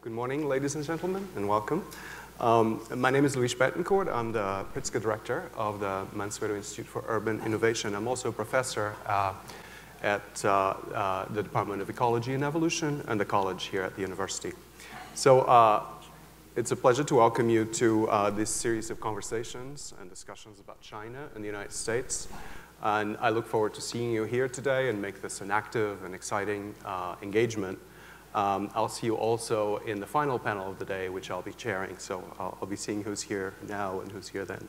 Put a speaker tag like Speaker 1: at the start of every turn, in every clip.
Speaker 1: Good morning, ladies and gentlemen, and welcome. My name is Luis Betancourt. I'm the Pritzker Director of the Mansueto Institute for Urban Innovation. I'm also a professor at the Department of Ecology and Evolution and the college here at the university. So it's a pleasure to welcome you to this series of conversations and discussions about China and the United States. And I look forward to seeing you here today and make this an active and exciting engagement. I'll see you also in the final panel of the day, which I'll be chairing. So I'll be seeing who's here now and who's here then.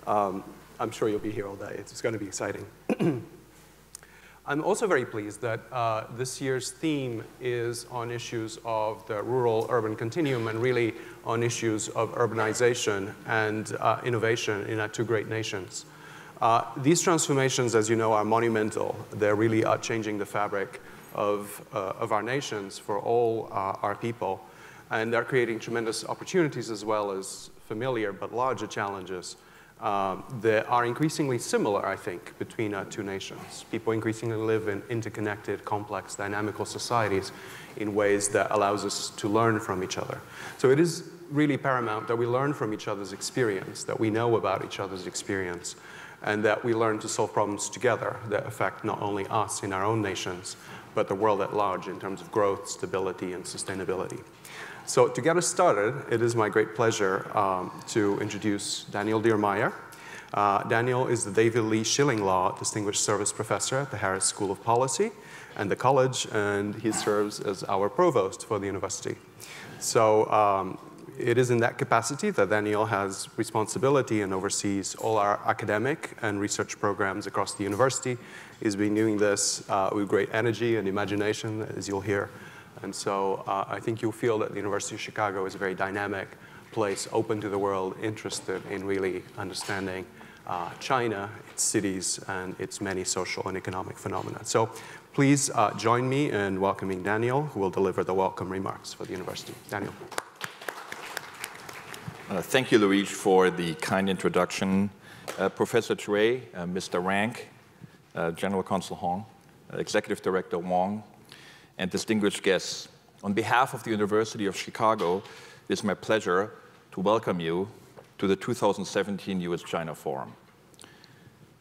Speaker 1: I'm sure you'll be here all day. It's going to be exciting. I'm also very pleased that this year's theme is on issues of the rural-urban continuum and really on issues of urbanization and innovation in our two great nations. These transformations, as you know, are monumental. They're really changing the fabric of our nations for all our people. And they're creating tremendous opportunities as well as familiar but larger challenges that are increasingly similar, I think, between our two nations. People increasingly live in interconnected, complex, dynamical societies in ways that allows us to learn from each other. So it is really paramount that we learn from each other's experience, that we know about each other's experience, and that we learn to solve problems together that affect not only us in our own nations, but the world at large in terms of growth, stability, and sustainability. So to get us started, it is my great pleasure to introduce Daniel Diermeier. Daniel is the David Lee Schilling Law Distinguished Service Professor at the Harris School of Policy and the college, and he serves as our provost for the university. So it is in that capacity that Daniel has responsibility and oversees all our academic and research programs across the university. He's been doing this with great energy and imagination, as you'll hear. And so I think you'll feel that the University of Chicago is a very dynamic place, open to the world, interested in really understanding China, its cities, and its many social and economic phenomena. So please join me in welcoming Daniel, who will deliver the welcome remarks for the university. Daniel.
Speaker 2: Thank you, Luis, for the kind introduction. Professor Cui, Mr. Rank, General Counsel Hong, Executive Director Wong, and distinguished guests. On behalf of the University of Chicago, it is my pleasure to welcome you to the 2017 US-China Forum.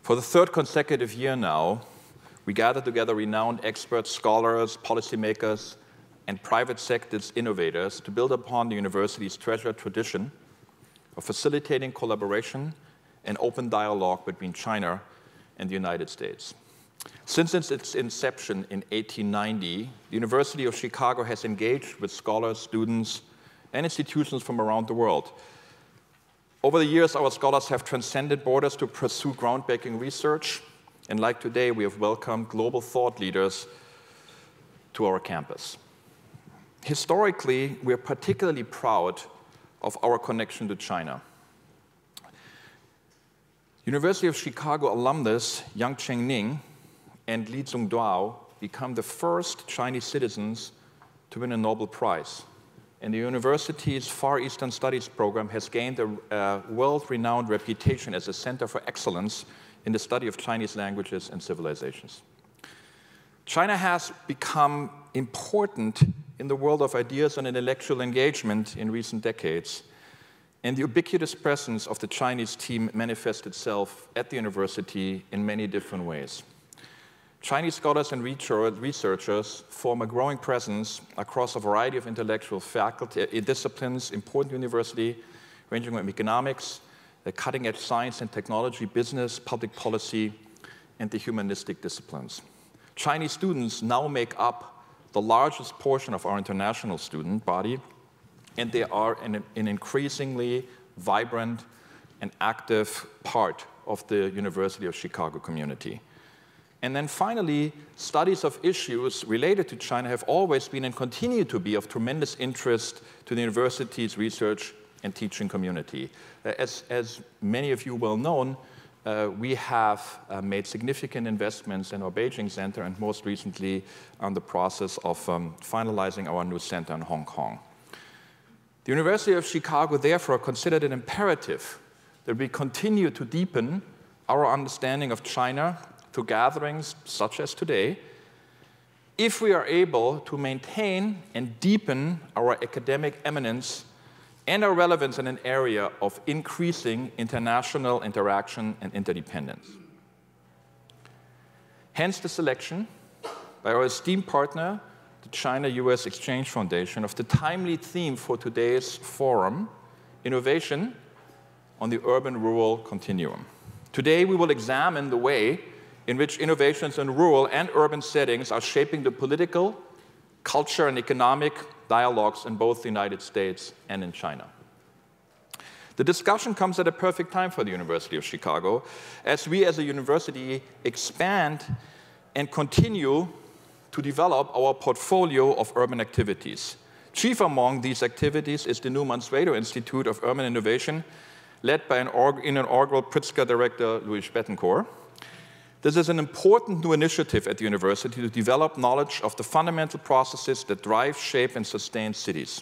Speaker 2: For the third consecutive year now, we gather together renowned experts, scholars, policymakers, and private sector's innovators to build upon the university's treasured tradition of facilitating collaboration and open dialogue between China and the United States. Since its inception in 1890, the University of Chicago has engaged with scholars, students, and institutions from around the world. Over the years, our scholars have transcended borders to pursue groundbreaking research, and like today, we have welcomed global thought leaders to our campus. Historically, we are particularly proud of our connection to China. University of Chicago alumnus Yang Chengning and Li Zhongduo become the first Chinese citizens to win a Nobel Prize. And the university's Far Eastern Studies program has gained a world-renowned reputation as a center for excellence in the study of Chinese languages and civilizations. China has become important in the world of ideas and intellectual engagement in recent decades, and the ubiquitous presence of the Chinese team manifests itself at the university in many different ways. Chinese scholars and researchers form a growing presence across a variety of intellectual faculty disciplines, important university, ranging from economics, the cutting-edge science and technology, business, public policy, and the humanistic disciplines. Chinese students now make up the largest portion of our international student body, and they are an increasingly vibrant and active part of the University of Chicago community. And then finally, studies of issues related to China have always been and continue to be of tremendous interest to the university's research and teaching community. As many of you well know, we have made significant investments in our Beijing Center and most recently on the process of finalizing our new center in Hong Kong. The University of Chicago therefore considered it imperative that we continue to deepen our understanding of China through gatherings such as today, if we are able to maintain and deepen our academic eminence and our relevance in an area of increasing international interaction and interdependence. Hence the selection by our esteemed partner, the China-US Exchange Foundation, of the timely theme for today's forum, Innovation on the Urban-Rural Continuum. Today we will examine the way in which innovations in rural and urban settings are shaping the political, culture, and economic dialogues in both the United States and in China. The discussion comes at a perfect time for the University of Chicago, as we as a university expand and continue to develop our portfolio of urban activities. Chief among these activities is the new Mansueto Institute of Urban Innovation, led by inaugural Pritzker director Louis Bettencourt. This is an important new initiative at the university to develop knowledge of the fundamental processes that drive, shape, and sustain cities.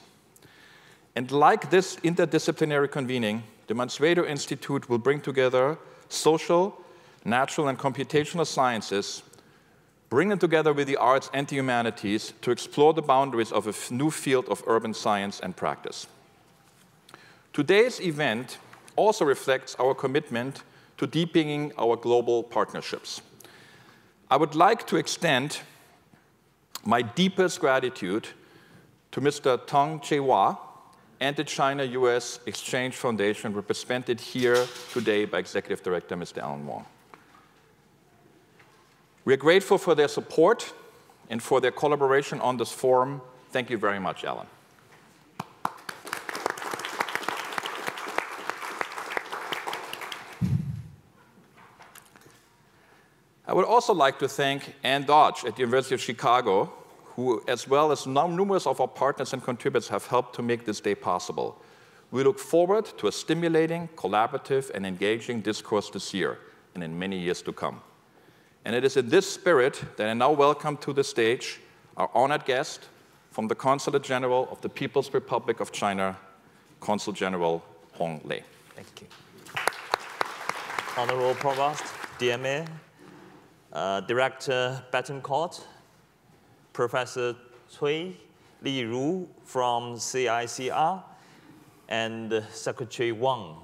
Speaker 2: And like this interdisciplinary convening, the Mansueto Institute will bring together social, natural, and computational sciences, bring them together with the arts and the humanities to explore the boundaries of a new field of urban science and practice. Today's event also reflects our commitment to deepening our global partnerships. I would like to extend my deepest gratitude to Mr. Tong Che-Hua and the China-US Exchange Foundation, represented here today by Executive Director Mr. Alan Wong. We are grateful for their support and for their collaboration on this forum. Thank you very much, Alan. I would also like to thank Ann Dodge at the University of Chicago, who, as well as numerous of our partners and contributors, have helped to make this day possible. We look forward to a stimulating, collaborative, and engaging discourse this year and in many years to come. And it is in this spirit that I now welcome to the stage our honored guest from the Consulate General of the People's Republic of China, Consul General Hong Lei.
Speaker 3: Thank you. Honorable Provost, DMA, Director Bettencourt, Professor Cui Liru from CICIR, and Secretary Wang.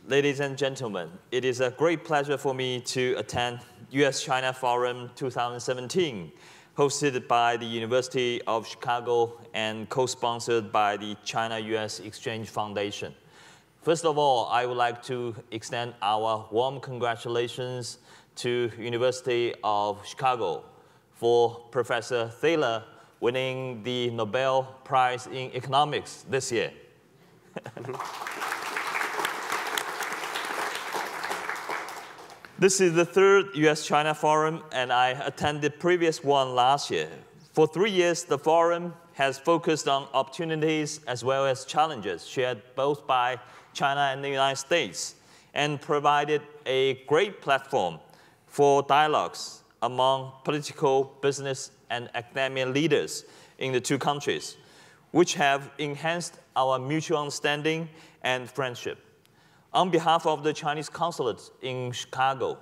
Speaker 3: Ladies and gentlemen, it is a great pleasure for me to attend US-China Forum 2017, hosted by the University of Chicago and co-sponsored by the China-US Exchange Foundation. First of all, I would like to extend our warm congratulations to University of Chicago for Professor Thaler winning the Nobel Prize in Economics this year. This is the third US-China Forum, and I attended the previous one last year. For 3 years, the forum has focused on opportunities as well as challenges shared both by China and the United States, and provided a great platform for dialogues among political, business, and academia leaders in the two countries, which have enhanced our mutual understanding and friendship. On behalf of the Chinese consulate in Chicago,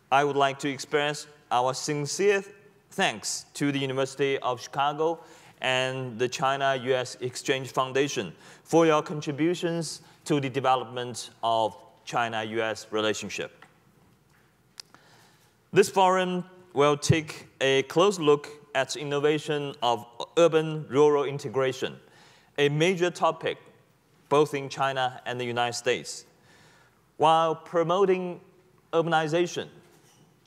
Speaker 3: I would like to express our sincere thanks to the University of Chicago and the China-US Exchange Foundation for your contributions to the development of China-US relationship. This forum will take a close look at innovation of urban-rural integration, a major topic both in China and the United States. While promoting urbanization,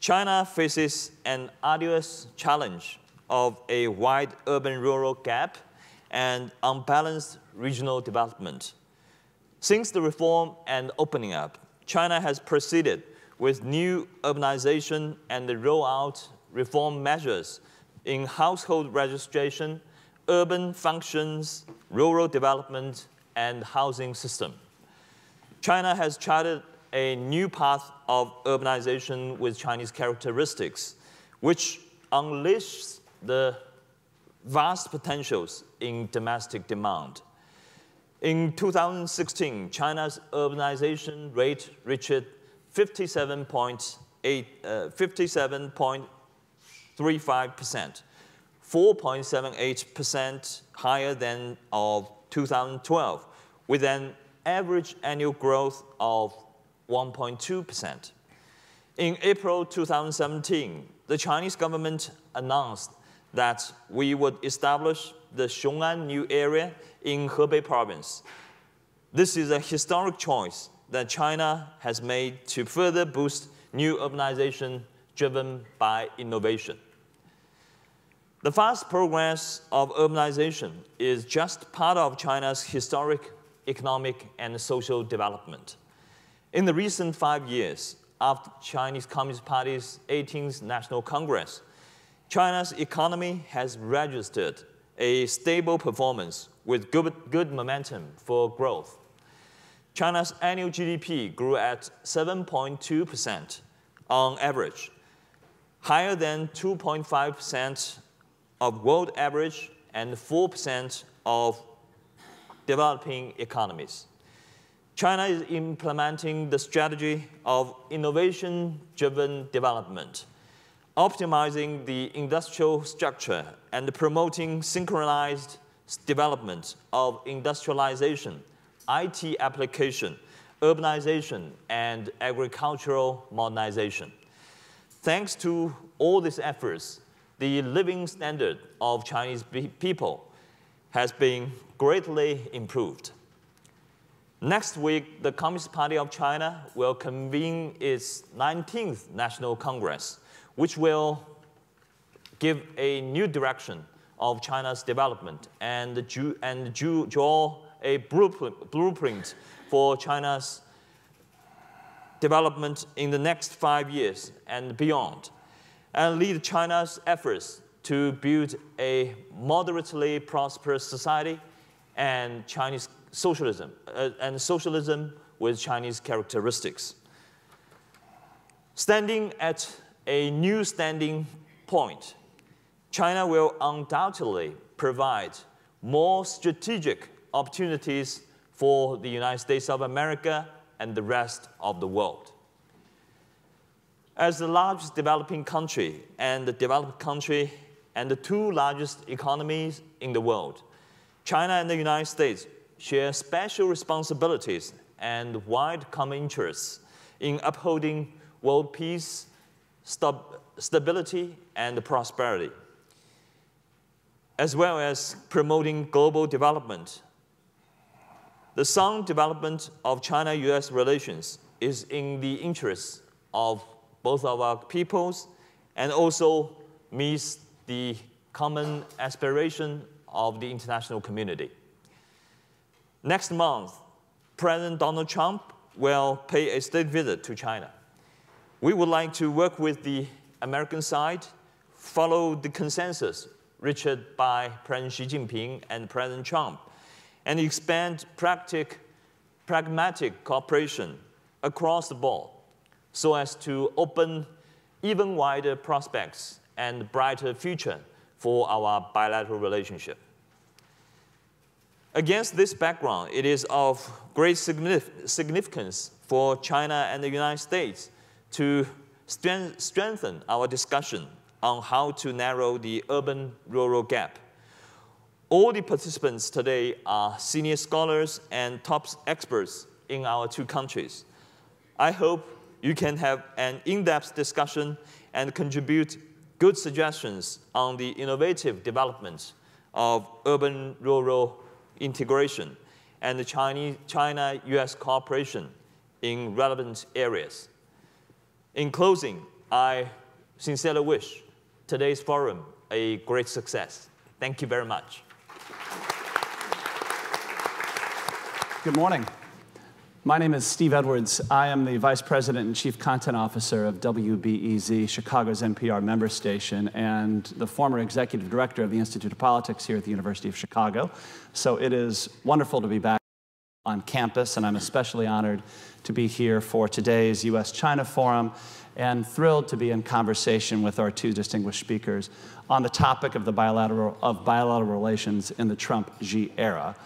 Speaker 3: China faces an arduous challenge of a wide urban-rural gap and unbalanced regional development. Since the reform and opening up, China has proceeded with new urbanization and the rollout reform measures in household registration, urban functions, rural development, and housing system. China has charted a new path of urbanization with Chinese characteristics, which unleashes the vast potentials in domestic demand. In 2016, China's urbanization rate reached 57.8 4.35%, 4.78% higher than of 2012, with an average annual growth of 1.2%. In April 2017, the Chinese government announced that we would establish the Xiong'an New Area in Hebei province. This is a historic choice that China has made to further boost new urbanization driven by innovation. The fast progress of urbanization is just part of China's historic economic and social development. In the recent 5 years, after Chinese Communist Party's 18th National Congress, China's economy has registered a stable performance with good momentum for growth. China's annual GDP grew at 7.2% on average, higher than 2.5% of world average and 4% of developing economies. China is implementing the strategy of innovation-driven development, optimizing the industrial structure and promoting synchronized development of industrialization, IT application, urbanization, and agricultural modernization. Thanks to all these efforts, the living standard of Chinese people has been greatly improved. Next week, the Communist Party of China will convene its 19th National Congress, which will give a new direction of China's development and draw a blueprint for China's development in the next 5 years and beyond, and lead China's efforts to build a moderately prosperous society and Chinese socialism, with Chinese characteristics. Standing at a new standing point, China will undoubtedly provide more strategic opportunities for the United States of America and the rest of the world. As the largest developing country and the developed country and the two largest economies in the world, China and the United States share special responsibilities and wide common interests in upholding world peace, stability, and prosperity, as well as promoting global development. The sound development of China-US relations is in the interests of both of our peoples and also meets the common aspiration of the international community. Next month, President Donald Trump will pay a state visit to China. We would like to work with the American side, follow the consensus reached by President Xi Jinping and President Trump, and expand pragmatic cooperation across the board so as to open even wider prospects and brighter future for our bilateral relationship. Against this background, it is of great significance for China and the United States to strengthen our discussion on how to narrow the urban-rural gap. All the participants today are senior scholars and top experts in our two countries. I hope you can have an in-depth discussion and contribute good suggestions on the innovative development of urban-rural integration and the China-US cooperation in relevant areas. In closing, I sincerely wish today's forum a great success. Thank you very much.
Speaker 4: Good morning. My name is Steve Edwards. I am the Vice President and Chief Content Officer of WBEZ, Chicago's NPR member station, and the former Executive Director of the Institute of Politics here at the University of Chicago. So it is wonderful to be back on campus, and I'm especially honored to be here for today's U.S.-China Forum, and thrilled to be in conversation with our two distinguished speakers on the topic of bilateral relations in the Trump-Xi era.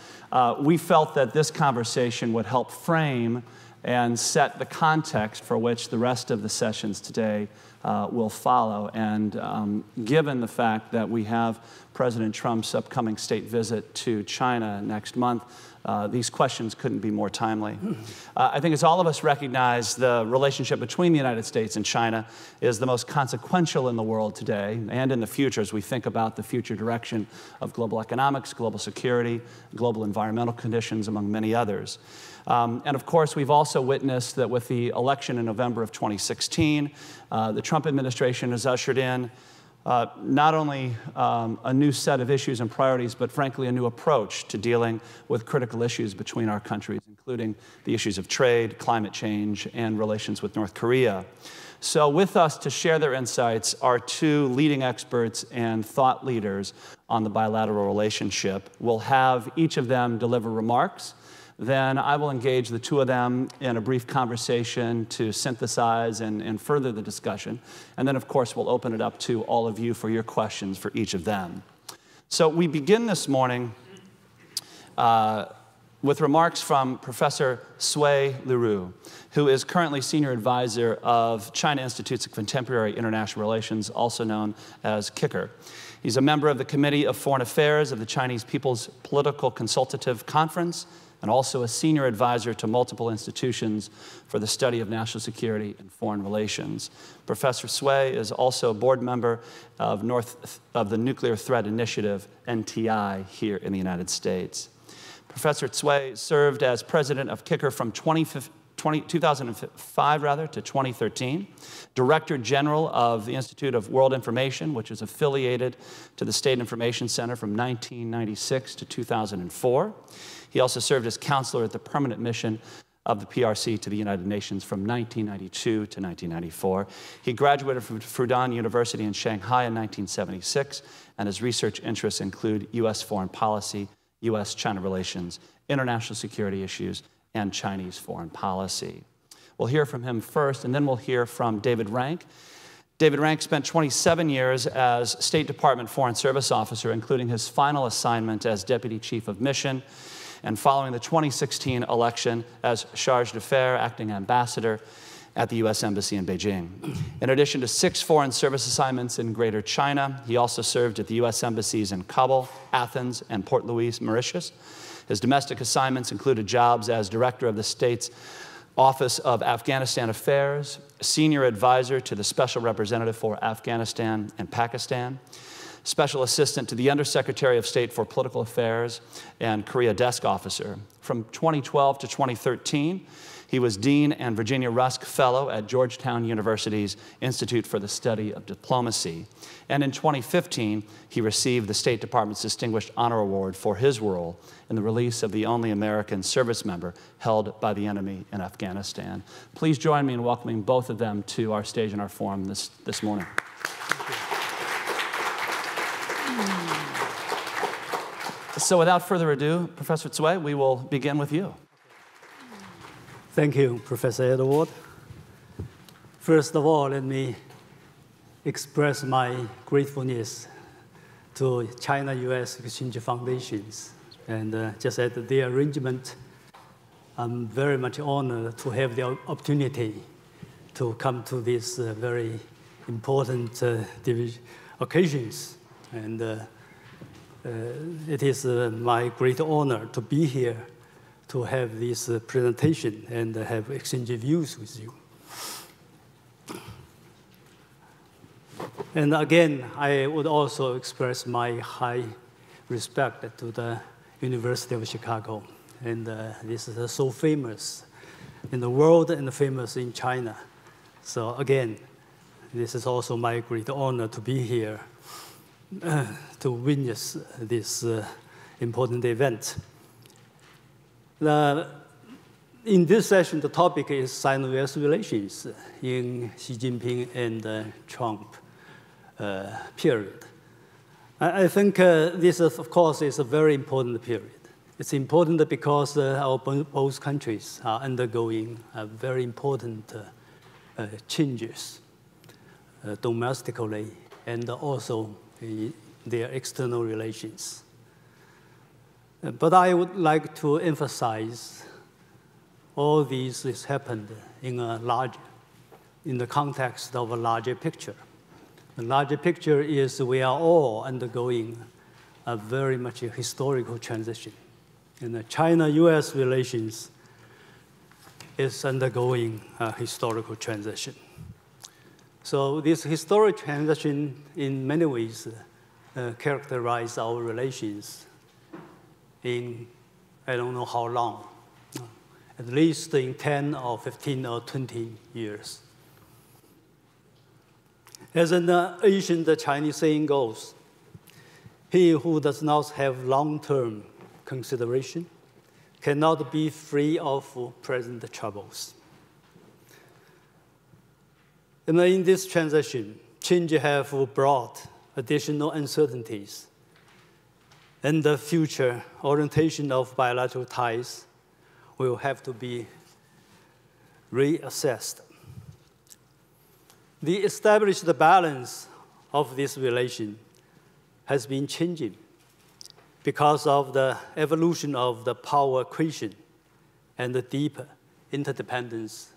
Speaker 4: We felt that this conversation would help frame and set the context for which the rest of the sessions today will follow. And given the fact that we have President Trump's upcoming state visit to China next month, these questions couldn't be more timely. I think as all of us recognize, the relationship between the United States and China is the most consequential in the world today and in the future as we think about the future direction of global economics, global security, global environmental conditions, among many others. And of course, we've also witnessed that with the election in November of 2016, the Trump administration has ushered in not only a new set of issues and priorities, but frankly, a new approach to dealing with critical issues between our countries, including the issues of trade, climate change, and relations with North Korea. So with us to share their insights are two leading experts and thought leaders on the bilateral relationship. We'll have each of them deliver remarks. Then I will engage the two of them in a brief conversation to synthesize and further the discussion. And then, of course, we'll open it up to all of you for your questions for each of them. So we begin this morning with remarks from Professor Cui Liru, who is currently Senior Advisor of China Institutes of Contemporary International Relations, also known as CICIR. He's a member of the Committee of Foreign Affairs of the Chinese People's Political Consultative Conference, and also a senior advisor to multiple institutions for the study of national security and foreign relations. Professor Cui is also a board member of the Nuclear Threat Initiative, NTI, here in the United States. Professor Cui served as president of CICIR from 2005 to 2013, Director General of the Institute of World Information, which is affiliated to the State Information Center from 1996 to 2004. He also served as counselor at the permanent mission of the PRC to the United Nations from 1992 to 1994. He graduated from Fudan University in Shanghai in 1976, and his research interests include U.S. foreign policy, U.S.-China relations, international security issues, and Chinese foreign policy. We'll hear from him first, and then we'll hear from David Rank. David Rank spent 27 years as State Department Foreign Service Officer, including his final assignment as Deputy Chief of Mission, and following the 2016 election as Charge d'Affaires, acting ambassador at the U.S. Embassy in Beijing. In addition to 6 foreign service assignments in Greater China, he also served at the U.S. embassies in Kabul, Athens, and Port Louis, Mauritius. His domestic assignments included jobs as director of the state's Office of Afghanistan Affairs, senior advisor to the Special Representative for Afghanistan and Pakistan, Special Assistant to the Undersecretary of State for Political Affairs, and Korea Desk Officer. From 2012 to 2013, he was Dean and Virginia Rusk Fellow at Georgetown University's Institute for the Study of Diplomacy. And in 2015, he received the State Department's Distinguished Honor Award for his role in the release of the only American service member held by the enemy in Afghanistan. Please join me in welcoming both of them to our stage and our forum this morning. So without further ado, Professor Cui, we will begin with you.
Speaker 5: Thank you, Professor Edward. First of all, let me express my gratefulness to China-US Exchange Foundations. And just at the arrangement, I'm very much honored to have the opportunity to come to these very important occasions. And it is my great honor to be here to have this presentation and have exchange views with you. And again, I would also express my high respect to the University of Chicago. And this is so famous in the world and famous in China. So again, this is also my great honor to be here to witness this important event. In this session, the topic is Sino-US relations in Xi Jinping and Trump period. I think this, of course, is a very important period. It's important because our both countries are undergoing very important changes domestically and also in their external relations. But I would like to emphasize all these has happened in a large in the context of a larger picture. The larger picture is we are all undergoing a very much historical transition. And the China-US relations is undergoing a historical transition. So this historic transition in many ways characterize our relations in I don't know how long, at least in 10 or 15 or 20 years. As an ancient Chinese saying goes, he who does not have long-term consideration cannot be free of present troubles. And in this transition, change have brought additional uncertainties, and the future orientation of bilateral ties will have to be reassessed. The established balance of this relation has been changing because of the evolution of the power equation and the deep interdependence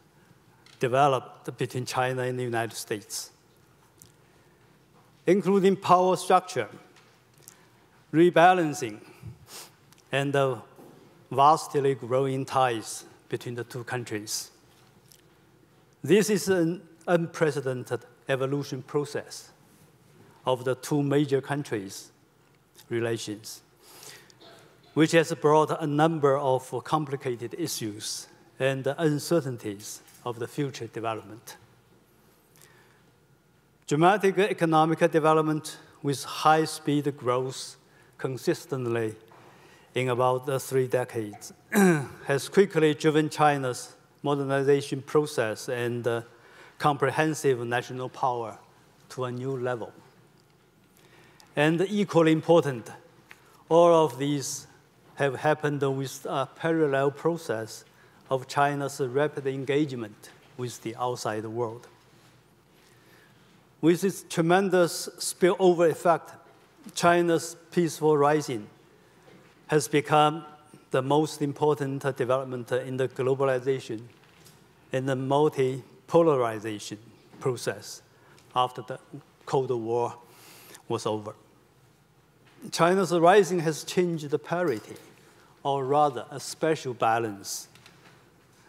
Speaker 5: developed between China and the United States, including power structure, rebalancing, and the vastly growing ties between the two countries. This is an unprecedented evolution process of the two major countries' relations, which has brought a number of complicated issues and uncertainties of the future development. Dramatic economic development with high-speed growth consistently in about 3 decades has quickly driven China's modernization process and comprehensive national power to a new level. And equally important, all of these have happened with a parallel process of China's rapid engagement with the outside world. With its tremendous spillover effect, China's peaceful rising has become the most important development in the globalization and the multipolarization process after the Cold War was over. China's rising has changed the parity, or rather a special balance,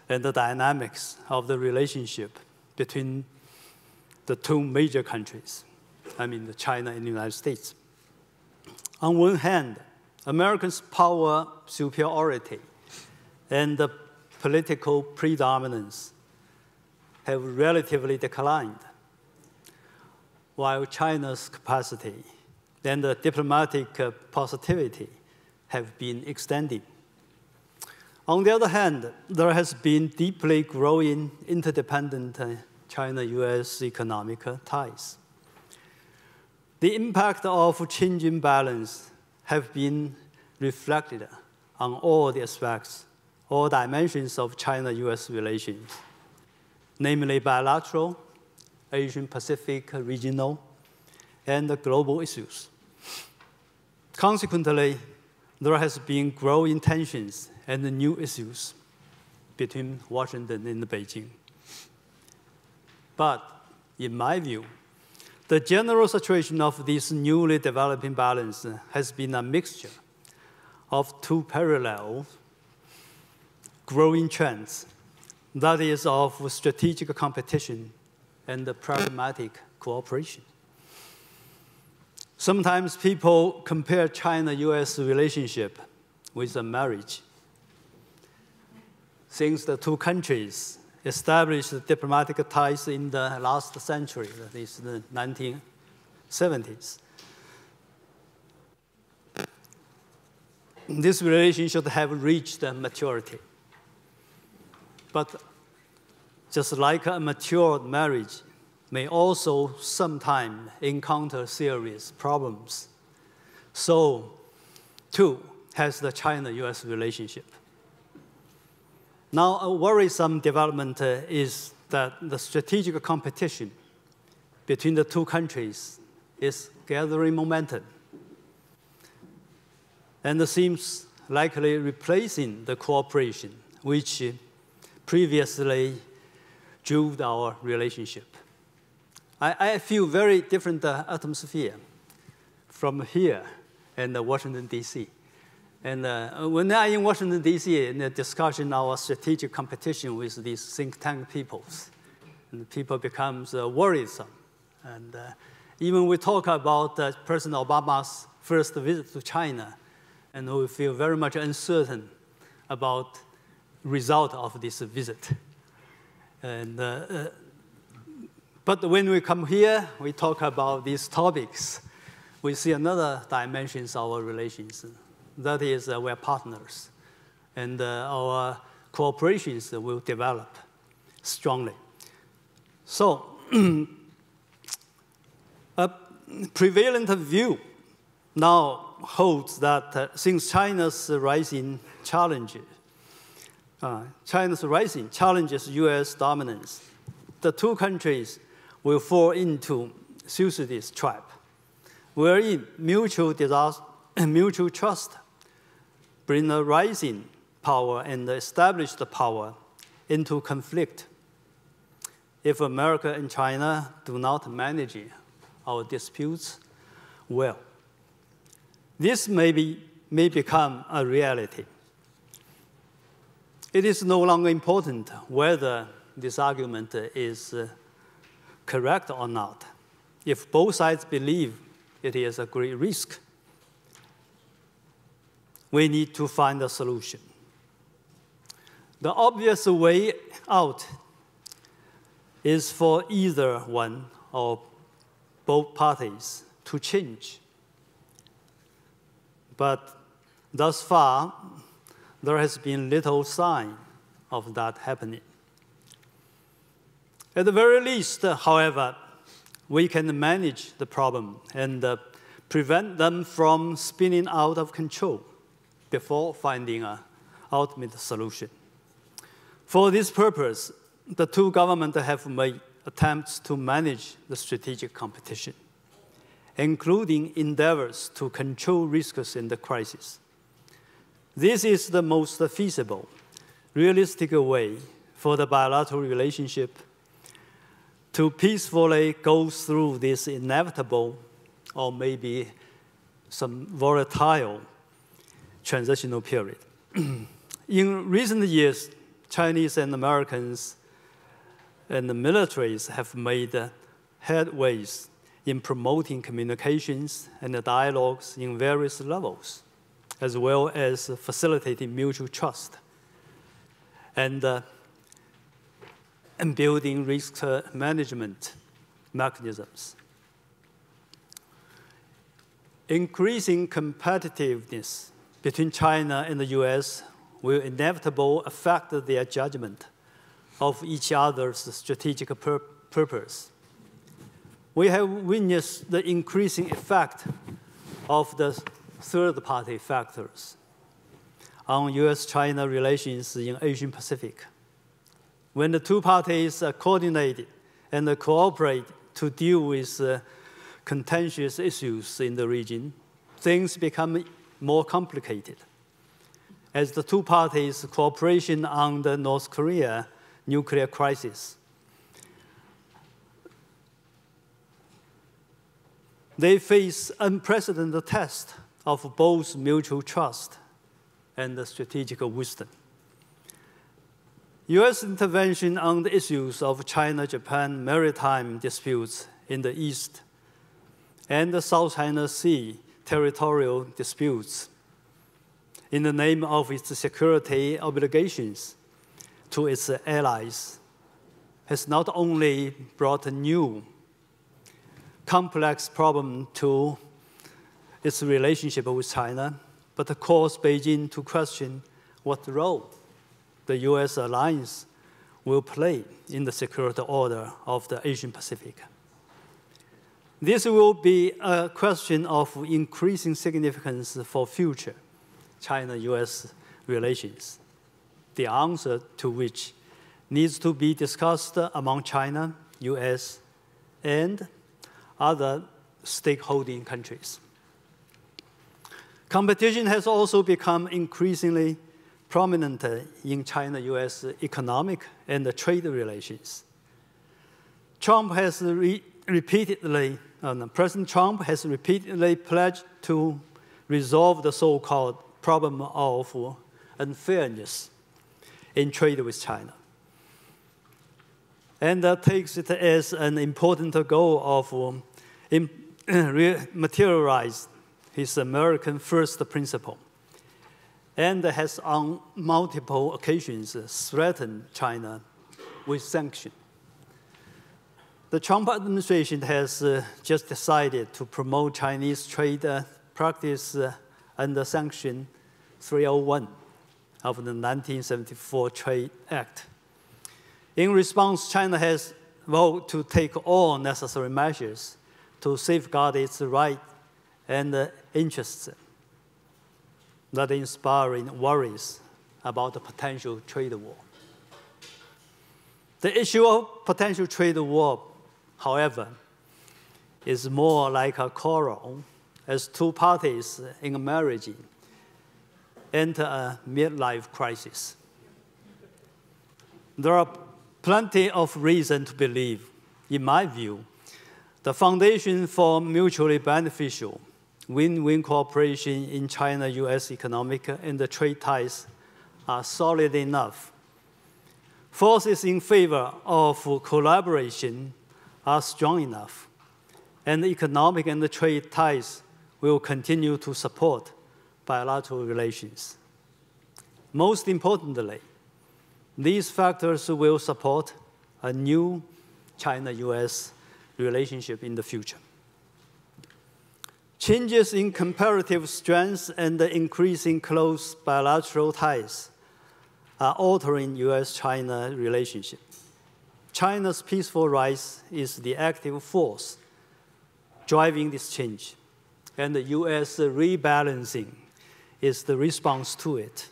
Speaker 5: and the dynamics of the relationship between the two major countries, I mean China and the United States. On one hand, America's power superiority and the political predominance have relatively declined, while China's capacity and the diplomatic positivity have been extending. On the other hand, there has been deeply growing interdependent China-US economic ties. The impact of changing balance have been reflected on all the aspects, all dimensions of China-US relations, namely bilateral, Asian-Pacific, regional, and global issues. Consequently, there has been growing tensions and new issues between Washington and Beijing. But in my view, the general situation of this newly developing balance has been a mixture of two parallel growing trends, that is of strategic competition and pragmatic cooperation. Sometimes people compare China-US relationship with a marriage. Since the two countries established diplomatic ties in the last century, that is the 1970s, this relationship have reached maturity. But just like a mature marriage may also sometimes encounter serious problems, so too has the China-US relationship. Now, a worrisome development is that the strategic competition between the two countries is gathering momentum and seems likely replacing the cooperation which previously drove our relationship. I feel very different atmosphere from here and Washington, D.C. And when I'm in Washington, D.C., in the discussion, our strategic competition with these think tank peoples, and people becomes worrisome. And even we talk about President Obama's first visit to China, and we feel very much uncertain about result of this visit. And, but when we come here, we talk about these topics, we see another dimensions of our relations. That is, we're partners, and our cooperations will develop strongly. So, a prevalent view now holds that since China's rising challenges U.S. dominance, the two countries will fall into Thucydides' trap, wherein mutual trust bring a rising power and established power into conflict if America and China do not manage our disputes well. This may become a reality. It is no longer important whether this argument is correct or not. If both sides believe it is a great risk, we need to find a solution. The obvious way out is for either one or both parties to change. But thus far, there has been little sign of that happening. At the very least, however, we can manage the problem and prevent them from spinning out of control before finding an ultimate solution. For this purpose, the two governments have made attempts to manage the strategic competition, including endeavors to control risks in the crisis. This is the most feasible, realistic way for the bilateral relationship to peacefully go through this inevitable or maybe some volatile transitional period. In recent years, Chinese and Americans and the militaries have made headways in promoting communications and dialogues in various levels, as well as facilitating mutual trust and building risk management mechanisms. Increasing competitiveness between China and the US will inevitably affect their judgment of each other's strategic purpose. We have witnessed the increasing effect of the third-party factors on US-China relations in Asian Pacific. When the two parties coordinate and cooperate to deal with contentious issues in the region, things become more complicated. As the two parties' cooperation on the North Korea nuclear crisis, they face unprecedented tests of both mutual trust and strategic wisdom. US intervention on the issues of China-Japan maritime disputes in the East and the South China Sea territorial disputes in the name of its security obligations to its allies has not only brought a new complex problem to its relationship with China, but caused Beijing to question what role the US alliance will play in the security order of the Asian Pacific. This will be a question of increasing significance for future China-US relations, the answer to which needs to be discussed among China, US, and other stakeholding countries. Competition has also become increasingly prominent in China-US economic and trade relations. President Trump has repeatedly pledged to resolve the so-called problem of unfairness in trade with China. And that takes it as an important goal of materialize his American first principle, and has on multiple occasions threatened China with sanctions. The Trump administration has just decided to promote Chinese trade practice under Sanction 301 of the 1974 Trade Act. In response, China has vowed to take all necessary measures to safeguard its rights and interests, that inspiring worries about the potential trade war. The issue of potential trade war, however, is more like a quarrel as two parties in a marriage enter a midlife crisis. There are plenty of reason to believe, in my view, the foundation for mutually beneficial win-win cooperation in China-US economic and the trade ties are solid enough. Forces in favor of collaboration are strong enough, and economic and trade ties will continue to support bilateral relations. Most importantly, these factors will support a new China-US relationship in the future. Changes in comparative strengths and the increasing close bilateral ties are altering US-China relationship. China's peaceful rise is the active force driving this change, and the US rebalancing is the response to it.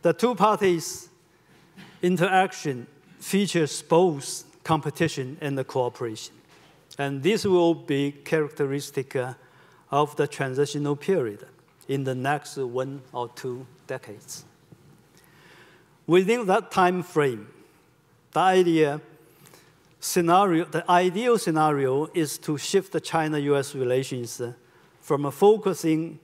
Speaker 5: The two parties' interaction features both competition and cooperation, and this will be characteristic of the transitional period in the next 1 or 2 decades. Within that time frame, the ideal scenario is to shift the China-US relations from focusing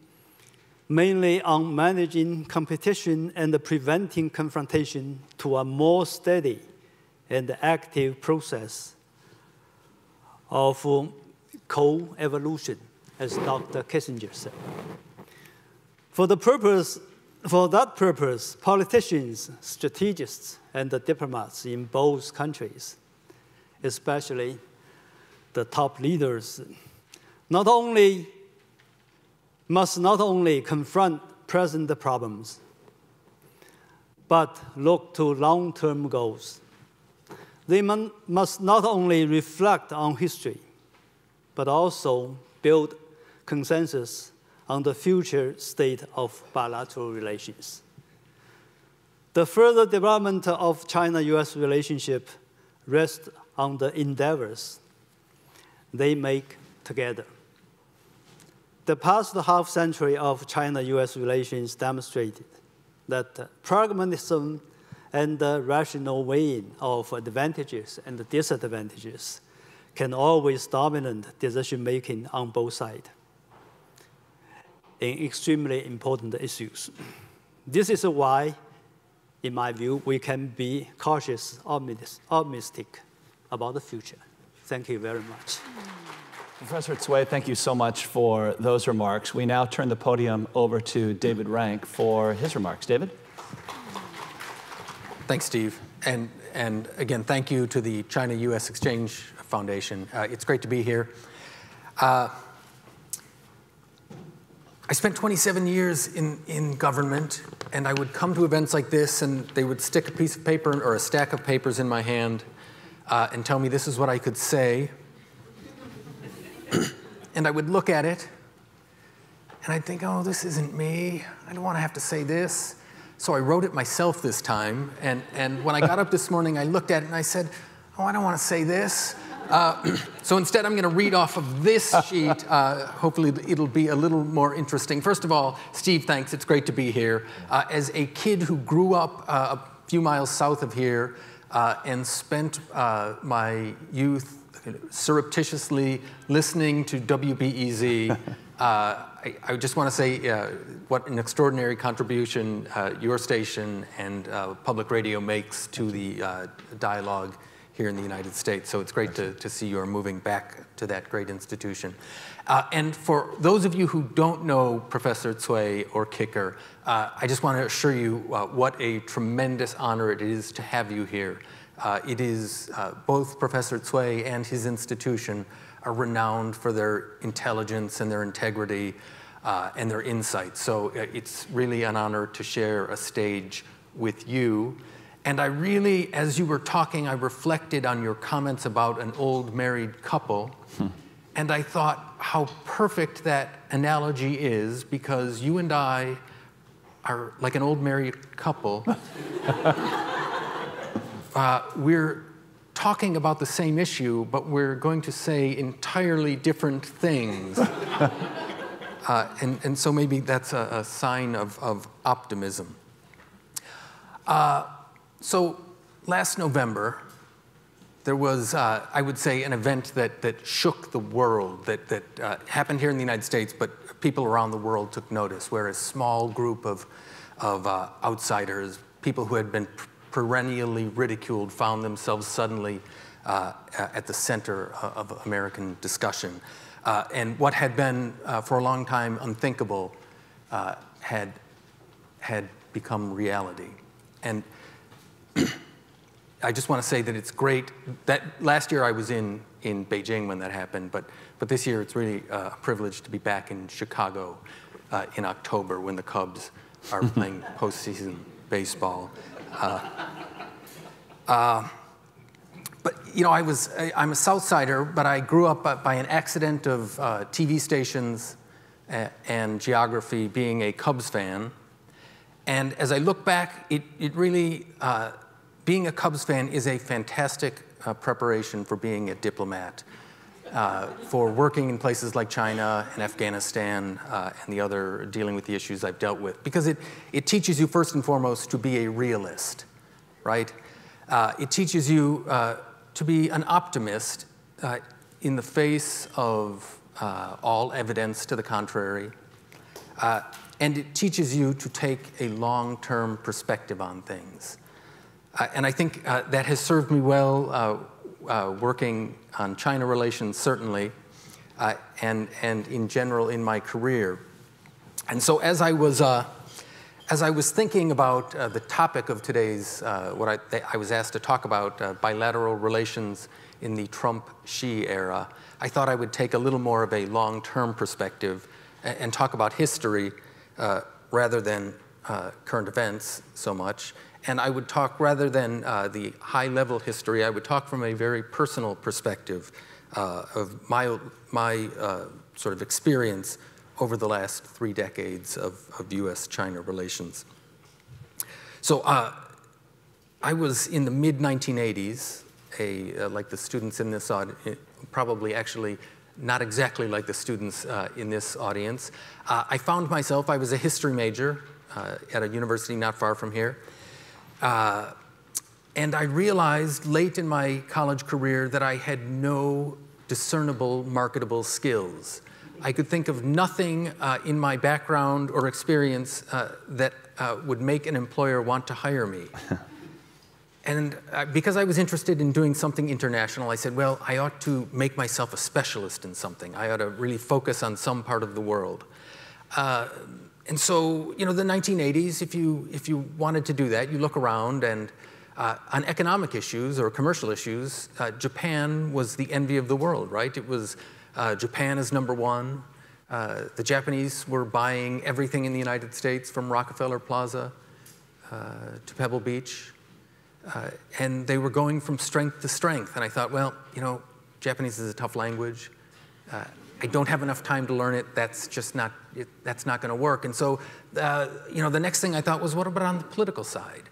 Speaker 5: mainly on managing competition and preventing confrontation to a more steady and active process of co-evolution, as Dr. Kissinger said. For that purpose, politicians, strategists, and the diplomats in both countries, especially the top leaders, must not only confront present problems, but look to long-term goals. They must not only reflect on history, but also build consensus on the future state of bilateral relations. The further development of China-US relationship rests on the endeavors they make together. The past half-century of China-US relations demonstrated that pragmatism and the rational weighing of advantages and disadvantages can always dominate decision-making on both sides in extremely important issues. This is why, in my view, we can be cautious, optimistic about the future. Thank you very much.
Speaker 4: Professor Cui, thank you so much for those remarks. We now turn the podium over to David Rank for his remarks. David?
Speaker 6: Thanks, Steve. And again, thank you to the China-US Exchange Foundation. It's great to be here. I spent 27 years in government, and I would come to events like this, and they would stick a piece of paper or a stack of papers in my hand and tell me this is what I could say. And I would look at it, and I'd think, oh, this isn't me. I don't want to have to say this. So I wrote it myself this time, and when I got up this morning, I looked at it, and I said, oh, I don't want to say this. So instead, I'm going to read off of this sheet. Hopefully, it'll be a little more interesting. First of all, Steve, thanks. It's great to be here. As a kid who grew up a few miles south of here, and spent my youth surreptitiously listening to WBEZ. I just want to say what an extraordinary contribution your station and public radio makes to the dialogue here in the United States. So it's great to see you are moving back to that great institution. And for those of you who don't know Professor Cui or Kicker, I just want to assure you what a tremendous honor it is to have you here. It is both Professor Cui and his institution are renowned for their intelligence and their integrity and their insight. So it's really an honor to share a stage with you. And I really, as you were talking, I reflected on your comments about an old married couple. And I thought how perfect that analogy is, because you and I are like an old married couple. We're talking about the same issue, but we're going to say entirely different things. And so maybe that's a sign of optimism. So last November, there was, I would say, an event that shook the world, that happened here in the United States, but people around the world took notice, where a small group of outsiders, people who had been perennially ridiculed, found themselves suddenly at the center of American discussion. And what had been, for a long time, unthinkable had become reality. And I just want to say that it's great that last year I was in Beijing when that happened, but this year it's really a privilege to be back in Chicago in October when the Cubs are playing postseason baseball. But you know, I'm a South Sider, but I grew up by an accident of TV stations and geography being a Cubs fan. And as I look back, it really, being a Cubs fan is a fantastic preparation for being a diplomat, for working in places like China and Afghanistan and the other, dealing with the issues I've dealt with. Because it teaches you first and foremost to be a realist, right? It teaches you to be an optimist in the face of all evidence to the contrary. And it teaches you to take a long-term perspective on things. And I think that has served me well working on China relations, certainly, and in general in my career. And so as I was thinking about the topic of today's, what I was asked to talk about, bilateral relations in the Trump-Xi era, I thought I would take a little more of a long-term perspective and talk about history rather than current events so much. And I would talk, rather than the high-level history, I would talk from a very personal perspective of my sort of experience over the last 3 decades of US-China relations. So I was in the mid-1980s, like the students in this audience, probably actually not exactly like the students in this audience. I found myself, I was a history major at a university not far from here. And I realized late in my college career that I had no discernible, marketable skills. I could think of nothing in my background or experience that would make an employer want to hire me. And because I was interested in doing something international, I said, well, I ought to make myself a specialist in something. I ought to really focus on some part of the world. And so, you know, the 1980s, if you wanted to do that, you look around and on economic issues or commercial issues, Japan was the envy of the world, right? It was Japan is #1. The Japanese were buying everything in the United States from Rockefeller Plaza to Pebble Beach. And they were going from strength to strength. And I thought, well, you know, Japanese is a tough language. I don't have enough time to learn it. That's just not, that's not going to work. And so, you know, the next thing I thought was, what about on the political side?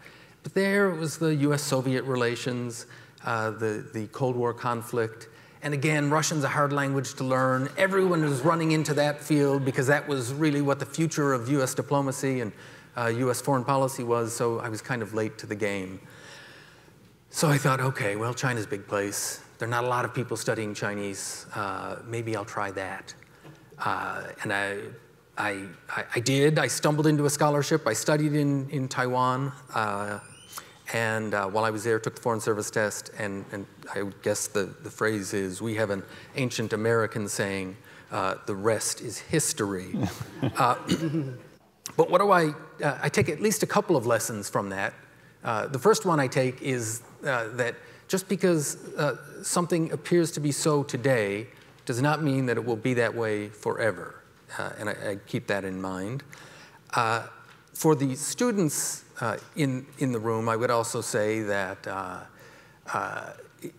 Speaker 6: But there was the US-Soviet relations, the Cold War conflict. And again, Russian's a hard language to learn. Everyone was running into that field because that was really what the future of US diplomacy and US foreign policy was. So I was kind of late to the game. So I thought, okay, well, China's a big place. There are not a lot of people studying Chinese. Maybe I'll try that. And I did. I stumbled into a scholarship. I studied in Taiwan. And while I was there, took the Foreign Service test. And I guess the phrase is, we have an ancient American saying, the rest is history. But what do I take at least a couple of lessons from that. The first one I take is that just because something appears to be so today does not mean that it will be that way forever. And I keep that in mind. For the students in the room, I would also say that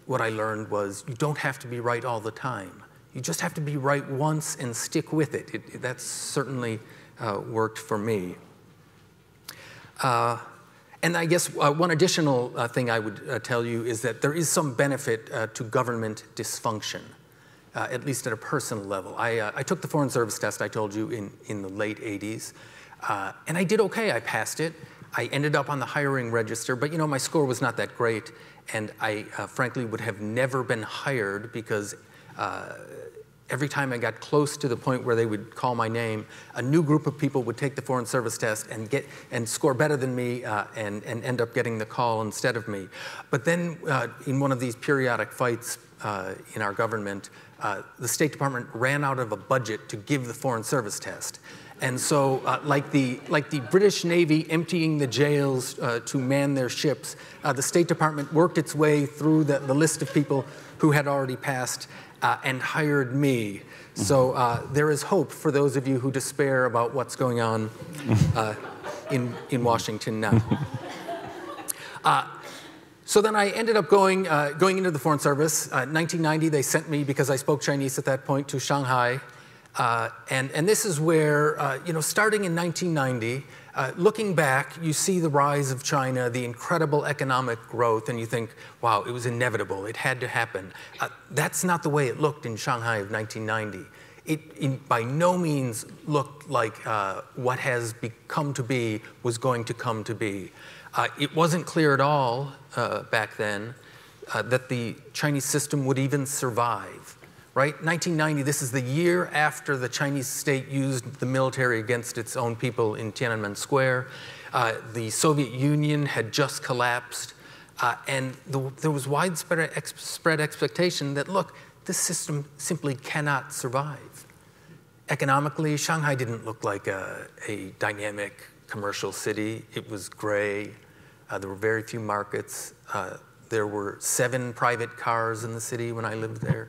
Speaker 6: what I learned was you don't have to be right all the time. You just have to be right once and stick with it. That's certainly worked for me. And I guess one additional thing I would tell you is that there is some benefit to government dysfunction, at least at a personal level. I took the Foreign Service test, I told you, in the late 80s. And I did okay, I passed it. I ended up on the hiring register, but you know, my score was not that great. And I frankly would have never been hired because every time I got close to the point where they would call my name, a new group of people would take the Foreign Service test and score better than me and end up getting the call instead of me. But then in one of these periodic fights in our government, the State Department ran out of a budget to give the Foreign Service test. And so like the British Navy emptying the jails to man their ships, the State Department worked its way through the list of people who had already passed and hired me. So there is hope for those of you who despair about what's going on in Washington now. So then I ended up going into the Foreign Service. 1990, they sent me, because I spoke Chinese at that point, to Shanghai. And this is where, you know, starting in 1990, looking back, you see the rise of China, the incredible economic growth, and you think, wow, it was inevitable. It had to happen. That's not the way it looked in Shanghai of 1990. It by no means looked like what has come to be was going to come to be. It wasn't clear at all back then that the Chinese system would even survive. Right? 1990, this is the year after the Chinese state used the military against its own people in Tiananmen Square. The Soviet Union had just collapsed. And there was widespread expectation that, look, this system simply cannot survive. Economically, Shanghai didn't look like a dynamic commercial city. It was gray. There were very few markets. There were 7 private cars in the city when I lived there.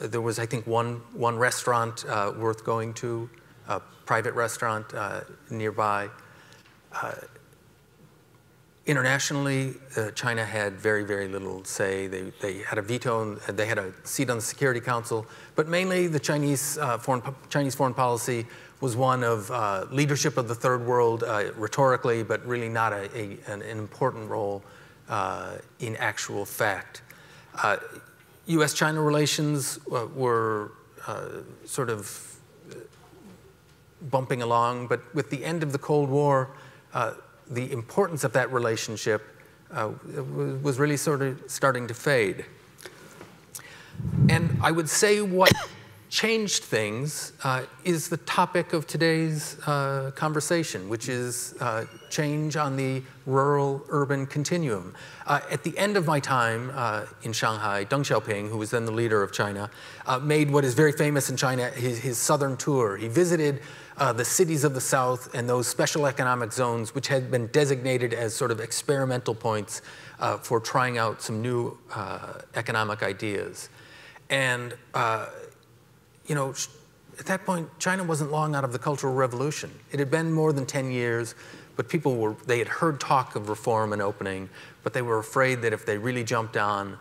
Speaker 6: There was, I think, one restaurant worth going to, a private restaurant nearby. Internationally, China had very, very little say. They had a veto, and they had a seat on the Security Council, but mainly the Chinese foreign policy was one of leadership of the Third World rhetorically, but really not an important role in actual fact. U.S.-China relations were sort of bumping along, but with the end of the Cold War, the importance of that relationship was really sort of starting to fade. And I would say what changed things is the topic of today's conversation, which is change on the rural-urban continuum. At the end of my time in Shanghai, Deng Xiaoping, who was then the leader of China, made what is very famous in China, his southern tour. He visited the cities of the south and those special economic zones, which had been designated as sort of experimental points for trying out some new economic ideas. And you know, at that point, China wasn't long out of the Cultural Revolution. It had been more than 10 years, but they had heard talk of reform and opening, but they were afraid that if they really jumped on,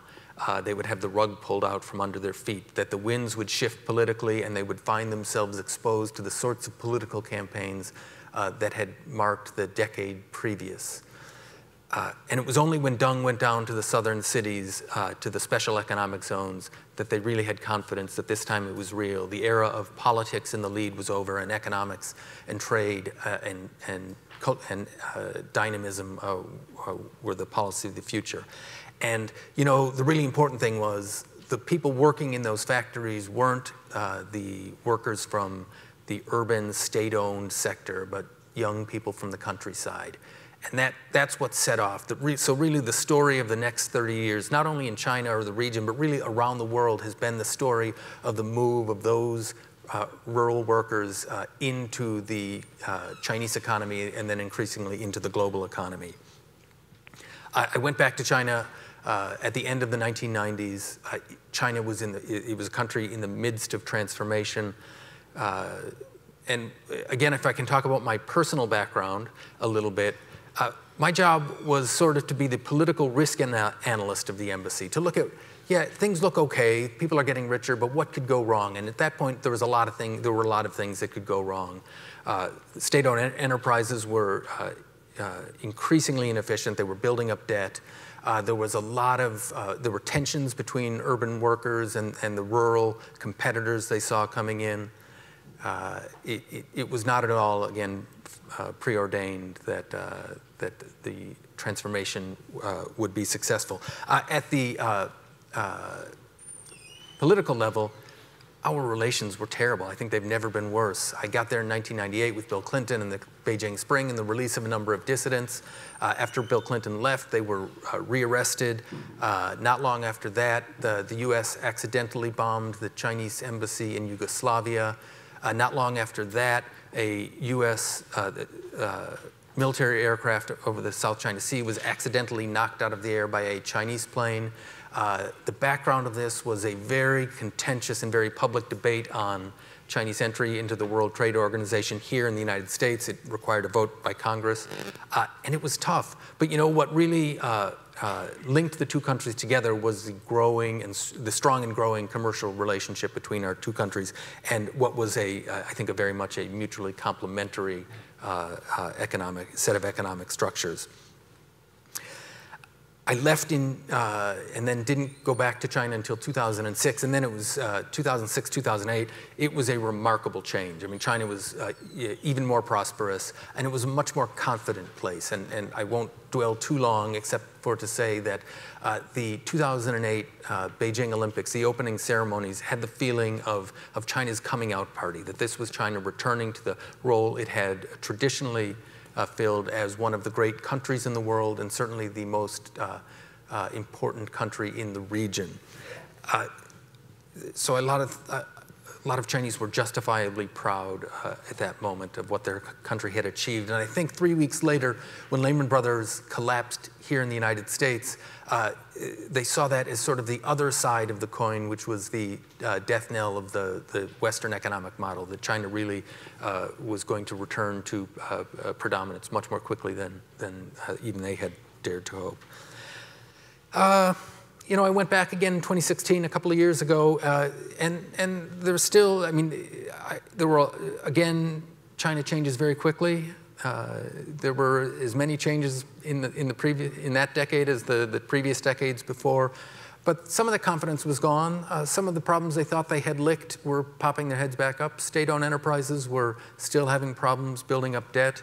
Speaker 6: they would have the rug pulled out from under their feet, that the winds would shift politically and they would find themselves exposed to the sorts of political campaigns that had marked the decade previous. And it was only when Deng went down to the southern cities, to the special economic zones, that they really had confidence that this time it was real. The era of politics in the lead was over, and economics and trade and dynamism were the policy of the future. And you know, the really important thing was the people working in those factories weren't the workers from the urban, state-owned sector, but young people from the countryside. And that's what set off. So really the story of the next 30 years, not only in China or the region, but really around the world, has been the story of the move of those rural workers into the Chinese economy and then increasingly into the global economy. I went back to China at the end of the 1990s. China was it was a country in the midst of transformation. And again, if I can talk about my personal background a little bit, my job was sort of to be the political risk analyst of the embassy, to look at, yeah, things look okay, people are getting richer, but what could go wrong? And at that point, there were a lot of things that could go wrong. State-owned enterprises were increasingly inefficient. They were building up debt. There was there were tensions between urban workers and the rural competitors they saw coming in. It was not at all, again, preordained that the transformation would be successful. At the political level, our relations were terrible. I think they've never been worse. I got there in 1998 with Bill Clinton and the Beijing Spring and the release of a number of dissidents. After Bill Clinton left, they were rearrested. Not long after that, the US accidentally bombed the Chinese embassy in Yugoslavia. Not long after that, a US military aircraft over the South China Sea was accidentally knocked out of the air by a Chinese plane. The background of this was a very contentious and very public debate on Chinese entry into the World Trade Organization here in the United States. It required a vote by Congress, and it was tough. But you know what really linked the two countries together was the strong and growing commercial relationship between our two countries, and what was I think very much a mutually complementary set of economic structures. I left and then didn't go back to China until 2006, and then it was 2006, 2008. It was a remarkable change. I mean, China was even more prosperous, and it was a much more confident place. And I won't dwell too long, except for to say that the 2008 Beijing Olympics, the opening ceremonies, had the feeling of China's coming out party, that this was China returning to the role it had traditionally filled as one of the great countries in the world, and certainly the most important country in the region. So a lot of Chinese were justifiably proud at that moment of what their country had achieved. And I think 3 weeks later, when Lehman Brothers collapsed here in the United States, they saw that as sort of the other side of the coin, which was the death knell of the Western economic model, that China really was going to return to predominance much more quickly than even they had dared to hope. You know, I went back again in 2016, a couple of years ago, and there was still, I mean, there were, again, China changes very quickly. There were as many changes in that decade as the previous decades before, but some of the confidence was gone. Some of the problems they thought they had licked were popping their heads back up. State-owned enterprises were still having problems building up debt.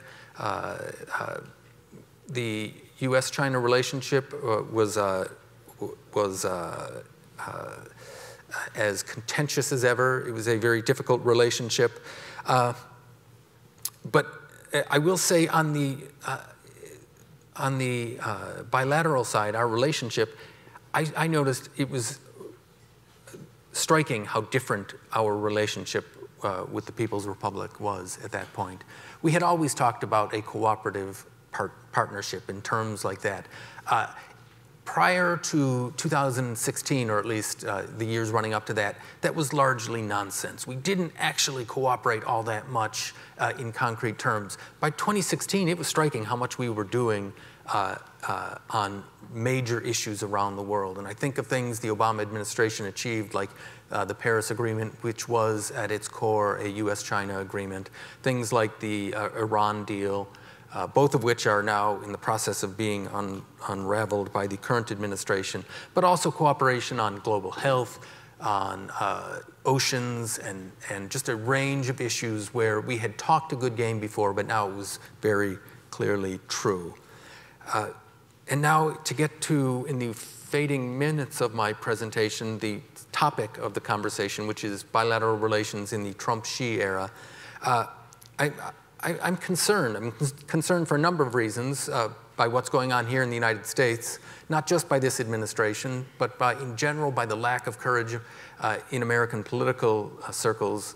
Speaker 6: The U.S.-China relationship was as contentious as ever. It was a very difficult relationship. But I will say on the bilateral side, our relationship, I noticed it was striking how different our relationship with the People's Republic was at that point. We had always talked about a cooperative partnership in terms like that. Prior to 2016, or at least the years running up to that, that was largely nonsense. We didn't actually cooperate all that much in concrete terms. By 2016, it was striking how much we were doing on major issues around the world. And I think of things the Obama administration achieved, like the Paris Agreement, which was at its core a US-China agreement, things like the Iran deal, both of which are now in the process of being unraveled by the current administration, but also cooperation on global health, on oceans, and just a range of issues where we had talked a good game before, but now it was very clearly true. And now to get to, in the fading minutes of my presentation, the topic of the conversation, which is bilateral relations in the Trump-Xi era. I'm concerned. I'm concerned for a number of reasons by what's going on here in the United States, not just by this administration, but in general by the lack of courage in American political circles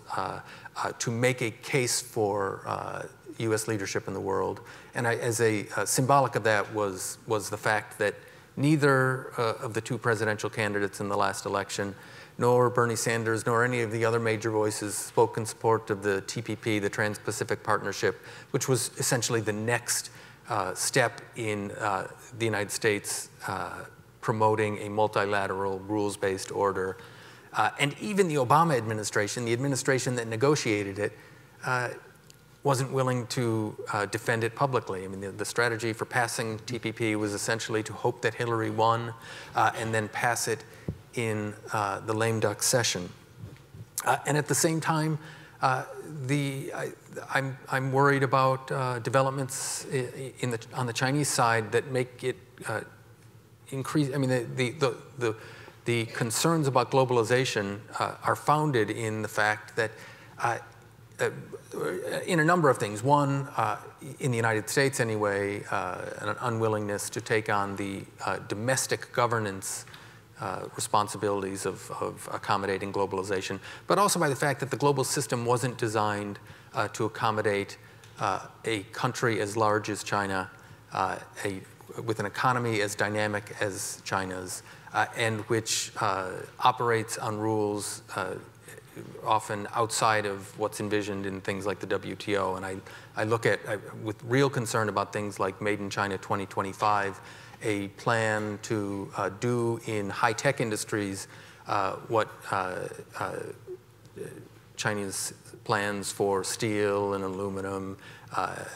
Speaker 6: to make a case for U.S. leadership in the world. And as a symbolic of that was the fact that neither of the two presidential candidates in the last election, nor Bernie Sanders, nor any of the other major voices spoke in support of the TPP, the Trans-Pacific Partnership, which was essentially the next step in the United States promoting a multilateral rules-based order. And even the Obama administration, the administration that negotiated it, wasn't willing to defend it publicly. I mean, the strategy for passing TPP was essentially to hope that Hillary won and then pass it in the lame duck session. And at the same time, I'm worried about developments on the Chinese side that make it increase. I mean, the concerns about globalization are founded in the fact that in a number of things. One, in the United States anyway, an unwillingness to take on the domestic governance responsibilities of accommodating globalization, but also by the fact that the global system wasn't designed to accommodate a country as large as China, with an economy as dynamic as China's, and which operates on rules often outside of what's envisioned in things like the WTO. And I look at, with real concern about things like Made in China 2025, a plan to do in high-tech industries what China's plans for steel and aluminum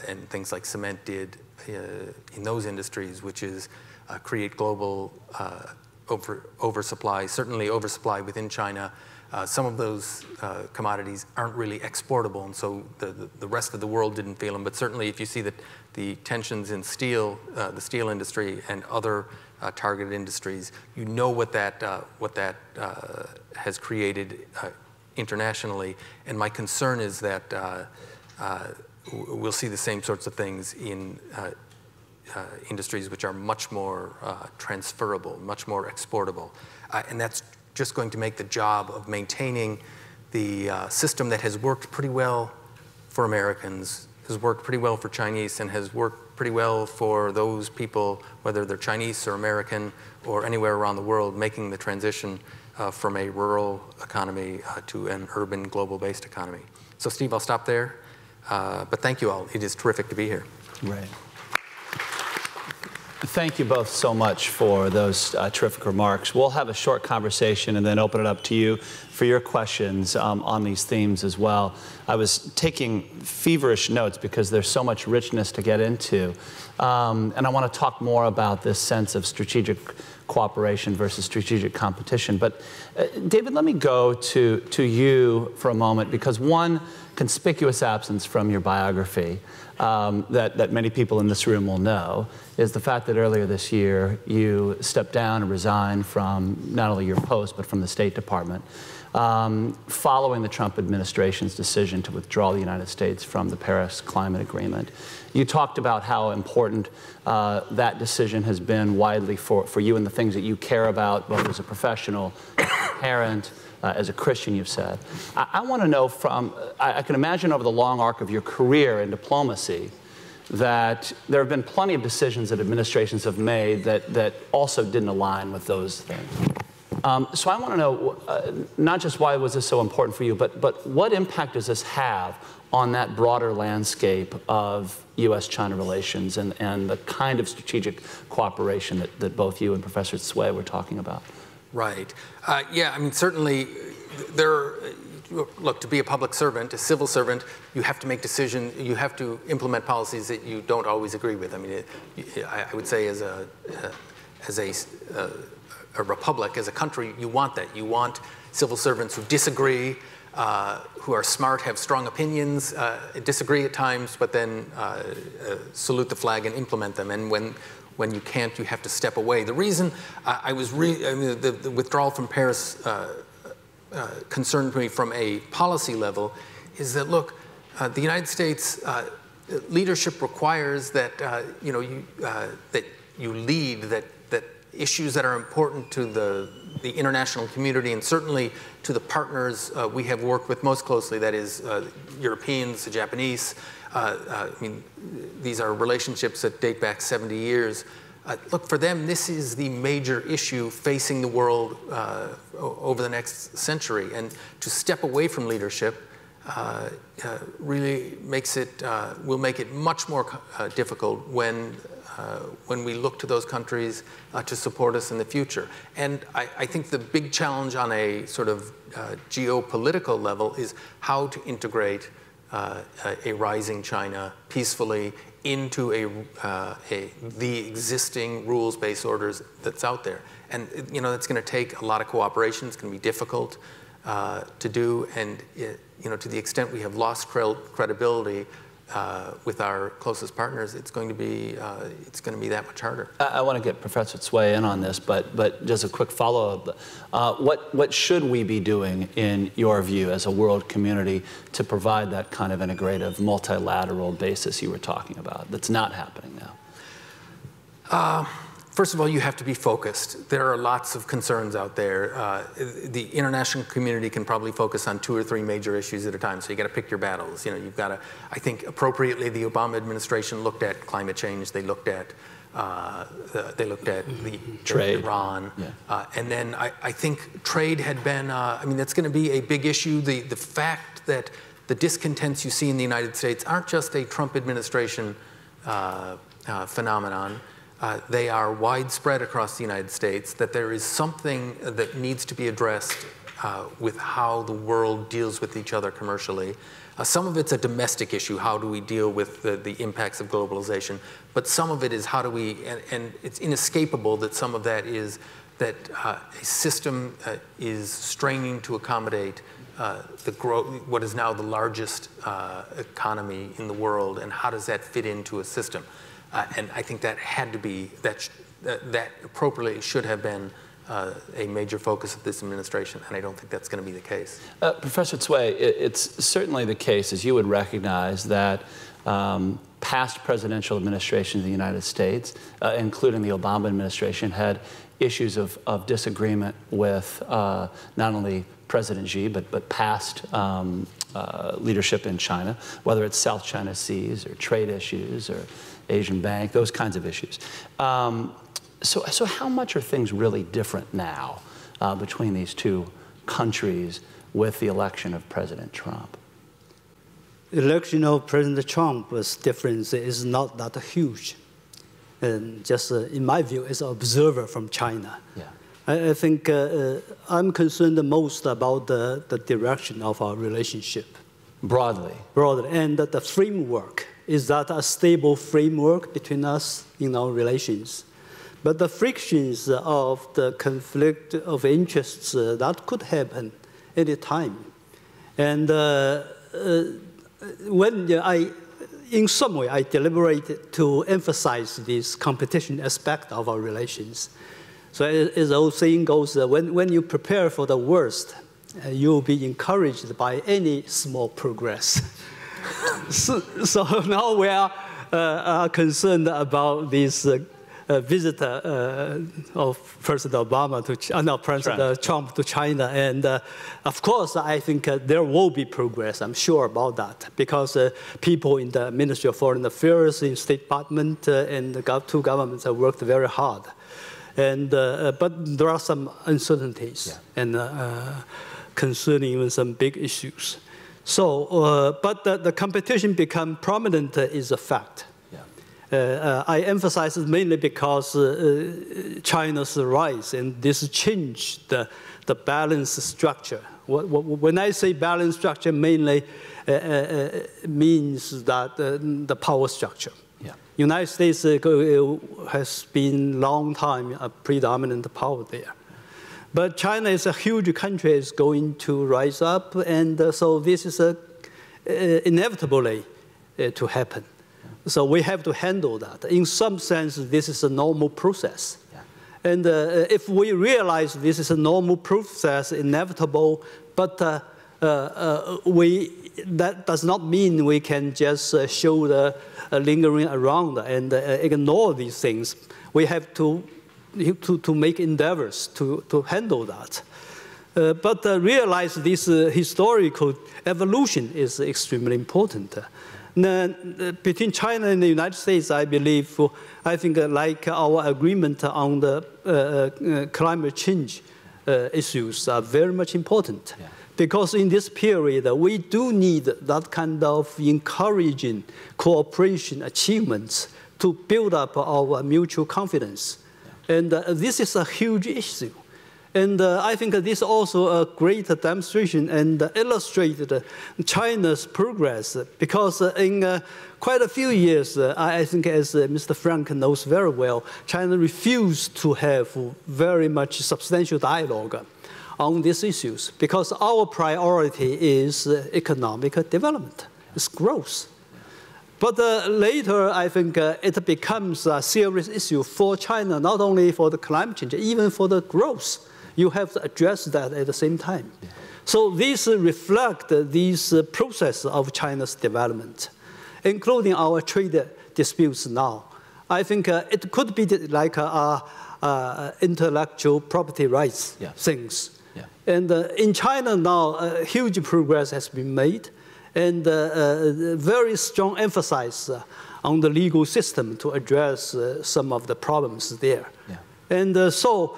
Speaker 6: and things like cement did in those industries, which is create global oversupply, certainly oversupply within China. Some of those commodities aren't really exportable, and so the rest of the world didn't feel them. But certainly, if you see that the tensions in steel, the steel industry, and other targeted industries, you know what that has created internationally. And my concern is that we'll see the same sorts of things in industries which are much more transferable, much more exportable, and that's just going to make the job of maintaining the system that has worked pretty well for Americans, has worked pretty well for Chinese, and has worked pretty well for those people, whether they're Chinese or American or anywhere around the world, making the transition from a rural economy to an urban, global-based economy. So, Steve, I'll stop there. But thank you all. It is terrific to be here.
Speaker 4: Right. Thank you both so much for those terrific remarks. We'll have a short conversation and then open it up to you for your questions on these themes as well. I was taking feverish notes because there's so much richness to get into. And I want to talk more about this sense of strategic cooperation versus strategic competition. But David, let me go to you for a moment, because one conspicuous absence from your biography that many people in this room will know is the fact that earlier this year you stepped down and resigned from not only your post but from the State Department following the Trump administration's decision to withdraw the United States from the Paris Climate Agreement. You talked about how important that decision has been widely for you and the things that you care about, both as a professional, parent, as a Christian, you've said. I want to know I can imagine over the long arc of your career in diplomacy that there have been plenty of decisions that administrations have made that also didn't align with those things. So I want to know not just why was this so important for you, but what impact does this have on that broader landscape of U.S.-China relations and the kind of strategic cooperation that both you and Professor Cui were talking about?
Speaker 6: Right. Yeah, I mean, certainly look, to be a public servant, a civil servant, you have to make decisions, you have to implement policies that you don't always agree with. I mean, I would say as a republic, as a country, you want that. You want civil servants who disagree, who are smart, have strong opinions, disagree at times, but then salute the flag and implement them. And when you can't, you have to step away. The reason I mean, the withdrawal from Paris concerned me from a policy level is that, look, the United States leadership requires that that you lead, that issues that are important to the international community and certainly to the partners we have worked with most closely, that is Europeans, the Japanese. I mean, these are relationships that date back 70 years. Look, for them, this is the major issue facing the world over the next century. And to step away from leadership really will make it much more difficult when we look to those countries to support us in the future. And I think the big challenge on a sort of geopolitical level is how to integrate a rising China peacefully into the existing rules-based orders that's out there. And that's going to take a lot of cooperation. It's going to be difficult to do. And to the extent we have lost credibility with our closest partners, it's going to be that much harder.
Speaker 4: I want to get Professor Cui in on this, but just a quick follow-up. What should we be doing, in your view, as a world community, to provide that kind of integrative, multilateral basis you were talking about that's not happening now?
Speaker 6: First of all, you have to be focused. There are lots of concerns out there. The international community can probably focus on 2 or 3 major issues at a time, so you got to pick your battles. You've got to, I think appropriately, the Obama administration looked at climate change. They looked at
Speaker 4: trade,
Speaker 6: Iran, and then I think trade had been. I mean, that's going to be a big issue. The fact that the discontents you see in the United States aren't just a Trump administration phenomenon. They are widespread across the United States, that there is something that needs to be addressed with how the world deals with each other commercially. Some of it's a domestic issue, how do we deal with the impacts of globalization, but some of it is how do we, and it's inescapable that some of that is that a system is straining to accommodate what is now the largest economy in the world, and how does that fit into a system? And I think that had to be, that appropriately should have been a major focus of this administration, and I don't think that's going to be the case.
Speaker 4: Professor Cui, it's certainly the case, as you would recognize, that past presidential administrations in the United States, including the Obama administration, had issues of disagreement with not only President Xi, but past leadership in China, whether it's South China Seas or trade issues or Asian Bank, those kinds of issues. So how much are things really different now between these two countries with the election of President Trump?
Speaker 5: Election of President Trump's difference is not that huge. And just in my view, as an observer from China.
Speaker 4: Yeah.
Speaker 5: I think I'm concerned the most about the direction of our relationship.
Speaker 4: Broadly.
Speaker 5: Broadly, and the framework. Is that a stable framework between us in our relations? But the frictions of the conflict of interests, that could happen any time. And in some way, I deliberated to emphasize this competition aspect of our relations. So as the old saying goes, when you prepare for the worst, you'll be encouraged by any small progress. So now we are concerned about this visit of President Obama to President Trump to China, and of course I think there will be progress. I'm sure about that because people in the Ministry of Foreign Affairs, in State Department, and the 2 governments have worked very hard, and but there are some uncertainties and concerning even some big issues. So, but the competition become prominent is a fact. Yeah. I emphasize it mainly because China's rise, and this changed the balance structure When I say balance structure, mainly means that the power structure.
Speaker 4: Yeah.
Speaker 5: United States has been long time a predominant power there. But China is a huge country, is going to rise up, and so this is inevitably to happen. So we have to handle that. In some sense, this is a normal process. Yeah. And if we realize this is a normal process, inevitable, but that does not mean we can just show the lingering around and ignore these things. We have to make endeavors to handle that. But realize this historical evolution is extremely important. Between China and the United States, I believe, I think like our agreement on the climate change issues are very much important. Yeah. Because in this period, we do need that kind of encouraging cooperation achievements to build up our mutual confidence. Yeah. And this is a huge issue. And I think this is also a great demonstration and illustrated China's progress, because in quite a few years, I think as Mr. Frank knows very well, China refused to have very much substantial dialogue on these issues, because our priority is economic development, it's growth. But later, I think it becomes a serious issue for China, not only for the climate change, even for the growth. You have to address that at the same time. Yeah. So these reflect this process of China's development, including our trade disputes now. I think it could be like intellectual property rights things. Yeah. And in China now, huge progress has been made, and very strong emphasis on the legal system to address some of the problems there. Yeah. And so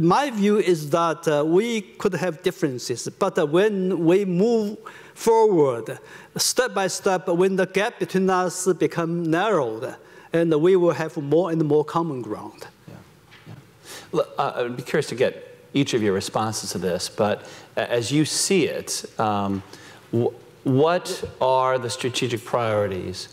Speaker 5: my view is that we could have differences, but when we move forward, step by step, when the gap between us becomes narrowed, and we will have more and more common ground.
Speaker 4: Yeah. Yeah. Look, I'd be curious to get each of your responses to this, but as you see it, what are the strategic priorities,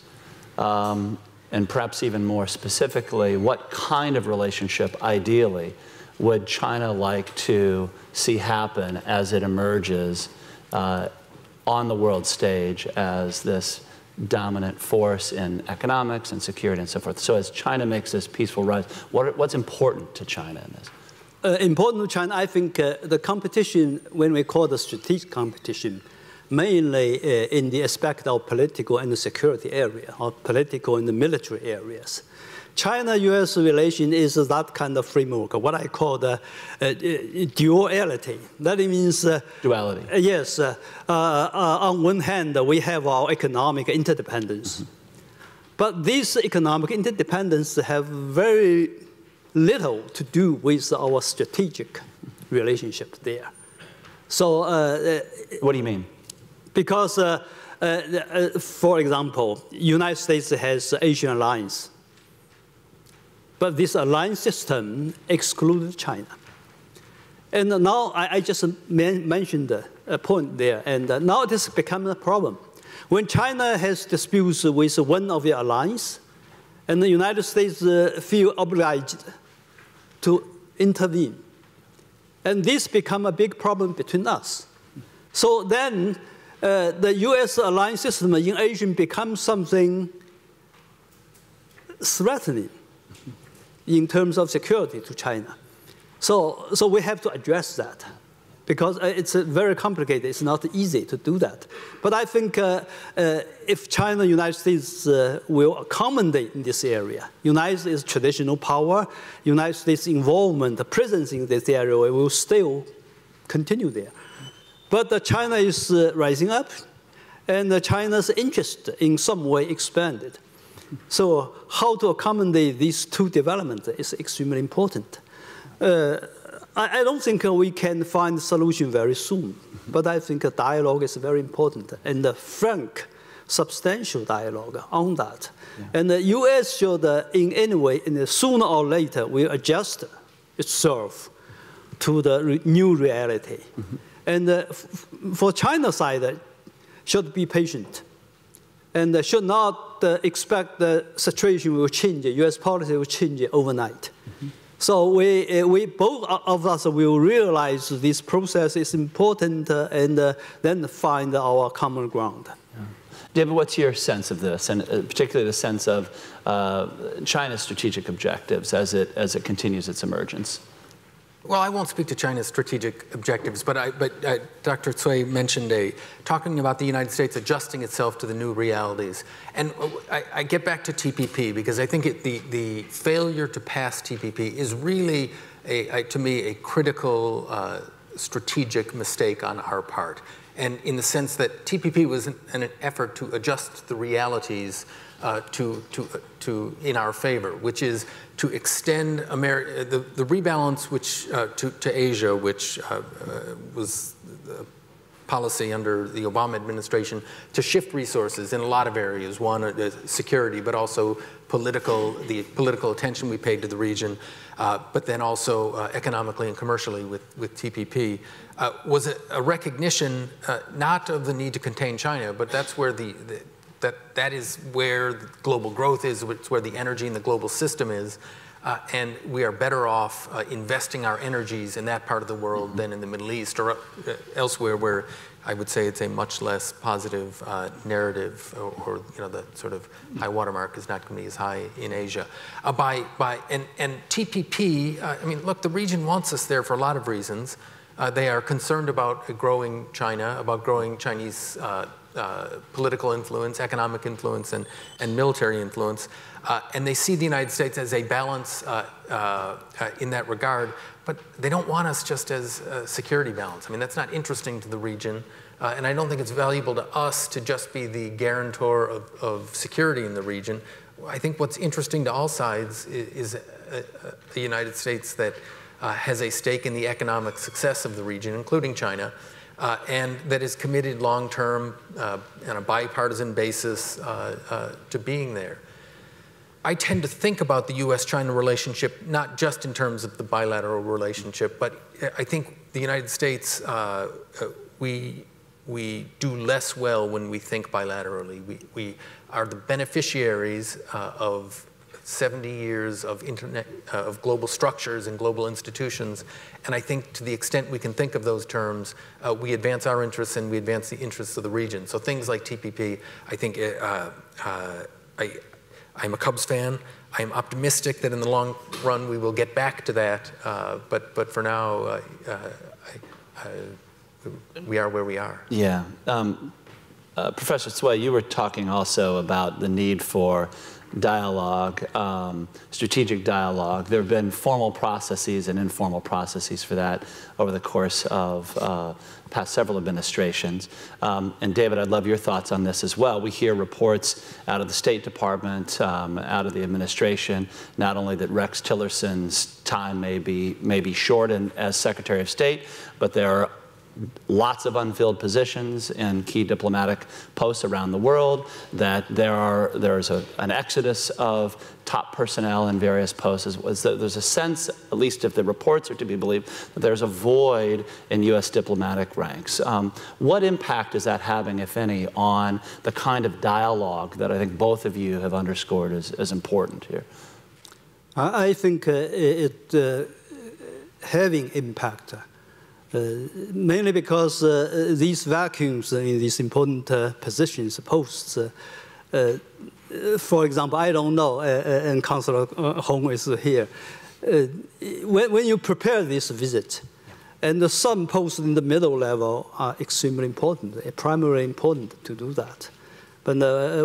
Speaker 4: and perhaps even more specifically, what kind of relationship, ideally, would China like to see happen as it emerges on the world stage as this dominant force in economics and security and so forth? So as China makes this peaceful rise, what's important to China in this?
Speaker 5: Important to China, I think the competition, when we call the strategic competition, mainly in the aspect of political and the security area, or political and the military areas. China-US relation is that kind of framework, what I call the duality. That means...
Speaker 4: duality.
Speaker 5: Yes. On one hand, we have our economic interdependence. Mm-hmm. But this economic interdependence have very little to do with our strategic relationship there. So...
Speaker 4: what do you mean?
Speaker 5: Because, for example, United States has Asian alliance. But this alliance system excluded China. And now I just mentioned a point there, and now it has become a problem. When China has disputes with one of the allies, and the United States feel obliged to intervene, and this becomes a big problem between us. So then, the US alliance system in Asia becomes something threatening in terms of security to China. So we have to address that, because it's very complicated. It's not easy to do that. But I think if China and the United States will accommodate in this area, United States traditional power, United States involvement, the presence in this area will still continue there. But China is rising up, and China's interest in some way expanded. So how to accommodate these two developments is extremely important. I don't think we can find a solution very soon, but I think a dialogue is very important, and a frank, substantial dialogue on that. Yeah. And the US should, in any way, sooner or later, will adjust itself to the new reality. Mm-hmm. And for China side, should be patient and should not expect the situation will change, U.S. policy will change overnight. Mm-hmm. So we both of us will realize this process is important and then find our common ground.
Speaker 4: Yeah. David, what's your sense of this, and particularly the sense of China's strategic objectives as it continues its emergence?
Speaker 6: Well, I won't speak to China's strategic objectives, but Dr. Cui mentioned talking about the United States adjusting itself to the new realities. And I get back to TPP because I think the failure to pass TPP is really, to me, a critical strategic mistake on our part. And in the sense that TPP was an effort to adjust the realities in our favor, which is to extend the rebalance to Asia, which was the policy under the Obama administration, to shift resources in a lot of areas. One, security, but also the political attention we paid to the region, but then also economically and commercially with TPP, was a recognition not of the need to contain China, but that's where that is where the global growth is, it's where the energy in the global system is, and we are better off investing our energies in that part of the world than in the Middle East or elsewhere where I would say it's a much less positive narrative, or the sort of high watermark is not going to be as high in Asia. And TPP, I mean, look, the region wants us there for a lot of reasons. They are concerned about growing China, about growing Chinese political influence, economic influence, and military influence. And they see the United States as a balance in that regard, but they don't want us just as a security balance. I mean, that's not interesting to the region, and I don't think it's valuable to us to just be the guarantor of security in the region. I think what's interesting to all sides is the United States that has a stake in the economic success of the region, including China, and that is committed long-term on a bipartisan basis to being there. I tend to think about the U.S.-China relationship not just in terms of the bilateral relationship, but I think the United States, we do less well when we think bilaterally. We are the beneficiaries of 70 years of global structures and global institutions, and I think to the extent we can think of those terms, we advance our interests and we advance the interests of the region. So things like TPP, I think I'm a Cubs fan. I'm optimistic that in the long run we will get back to that, but for now, we are where we are.
Speaker 4: Yeah. Professor Cui, you were talking also about the need for dialogue, strategic dialogue. There have been formal processes and informal processes for that over the course of past several administrations. And David, I'd love your thoughts on this as well. We hear reports out of the State Department, out of the administration, not only that Rex Tillerson's time may be shortened as Secretary of State, but there are lots of unfilled positions in key diplomatic posts around the world, that there's an exodus of top personnel in various posts. There's a sense, at least if the reports are to be believed, that there's a void in U.S. diplomatic ranks. What impact is that having, if any, on the kind of dialogue that I think both of you have underscored as important here?
Speaker 5: I think it having impact. Mainly because these vacuums in these important positions, posts, for example, I don't know, and Councillor Hong is here, when you prepare this visit, and some posts in the middle level are extremely important, primarily important to do that. But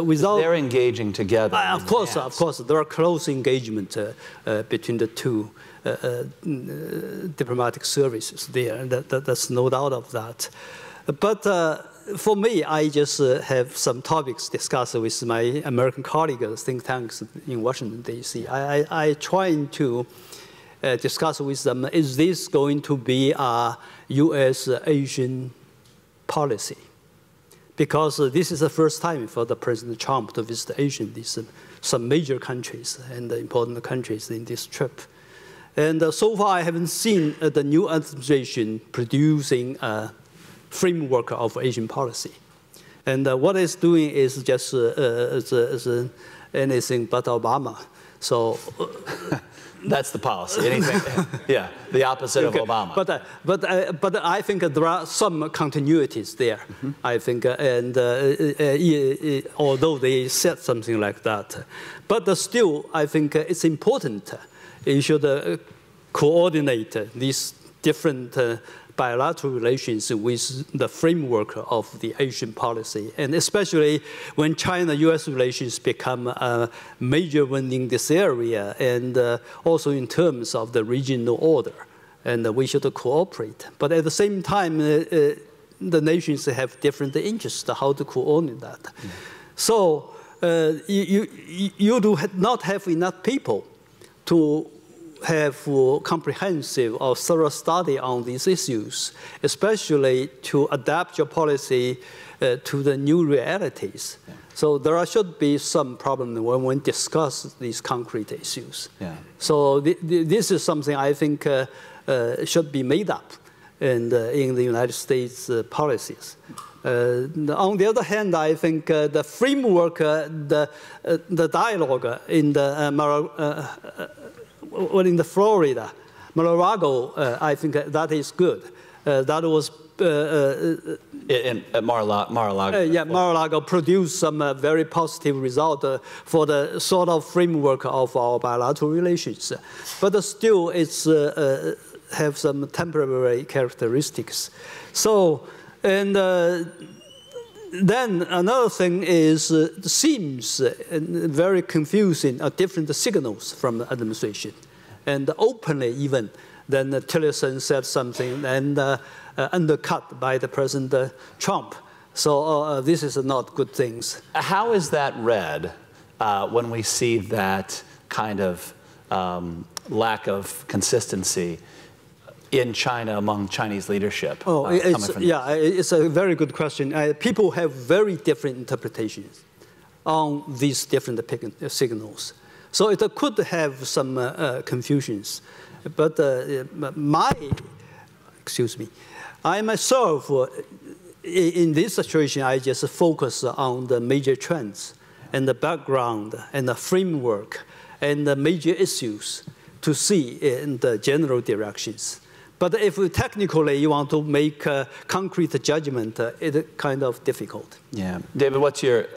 Speaker 5: without...
Speaker 4: They're engaging together.
Speaker 5: Of course, there are close engagement between the two diplomatic services there. That's no doubt of that. But for me, I just have some topics discussed with my American colleagues, think tanks in Washington, D.C. I try to discuss with them, is this going to be a U.S.-Asian policy? Because this is the first time for the President Trump to visit Asia, some major countries and important countries in this trip. And so far, I haven't seen the new administration producing framework of Asian policy. And what it's doing is just anything but Obama. So
Speaker 7: that's the policy. Anything, yeah, the opposite of Obama.
Speaker 5: But I think there are some continuities there. I think, and although they said something like that, but still, I think it's important. You should coordinate these different bilateral relations with the framework of the Asian policy, and especially when China-U.S. relations become a major one in this area, and also in terms of the regional order, and we should cooperate. But at the same time, the nations have different interests, how to coordinate that. So you do not have enough people to have comprehensive or thorough study on these issues, especially to adapt your policy to the new realities. Yeah. So there should be some problem when we discuss these concrete issues. Yeah. So this is something I think should be made up in the United States policies. On the other hand, I think the framework, the dialogue in the Florida, Mar-a-Lago, I think that is good. That was
Speaker 7: at Mar-a-Lago.
Speaker 5: Yeah, Mar-a-Lago produced some very positive result for the sort of framework of our bilateral relations. But still, it's have some temporary characteristics. So, and then another thing is, seems very confusing, different signals from the administration. And openly even, then Tillerson said something and undercut by the President Trump. So this is not good things.
Speaker 7: How is that read when we see that kind of lack of consistency in China among Chinese leadership?
Speaker 5: It's a very good question. People have very different interpretations on these different signals. So it could have some confusions. But I myself, in this situation, I just focus on the major trends and the background and the framework and the major issues to see in the general directions. But if technically you want to make a concrete judgment, it's kind of difficult.
Speaker 7: Yeah. David, what's your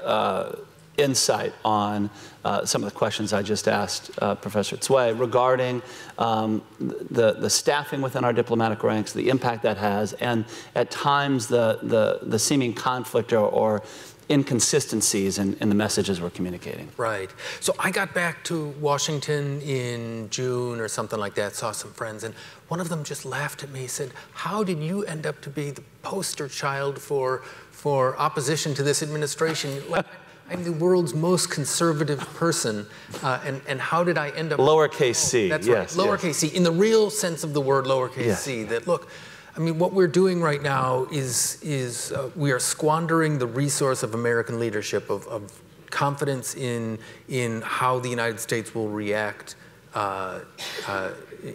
Speaker 7: insight on some of the questions I just asked Professor Cui regarding the staffing within our diplomatic ranks, the impact that has, and at times the seeming conflict or inconsistencies in the messages we're communicating?
Speaker 6: Right. So I got back to Washington in June or something like that, saw some friends, and one of them just laughed at me, said, "How did you end up to be the poster child for opposition to this administration? I'm the world's most conservative person, and how did I end up..."
Speaker 7: Lowercase c.
Speaker 6: That's right, lowercase c, in the real sense of the word lowercase c, that look, I mean, what we're doing right now is we are squandering the resource of American leadership, of confidence in how the United States will react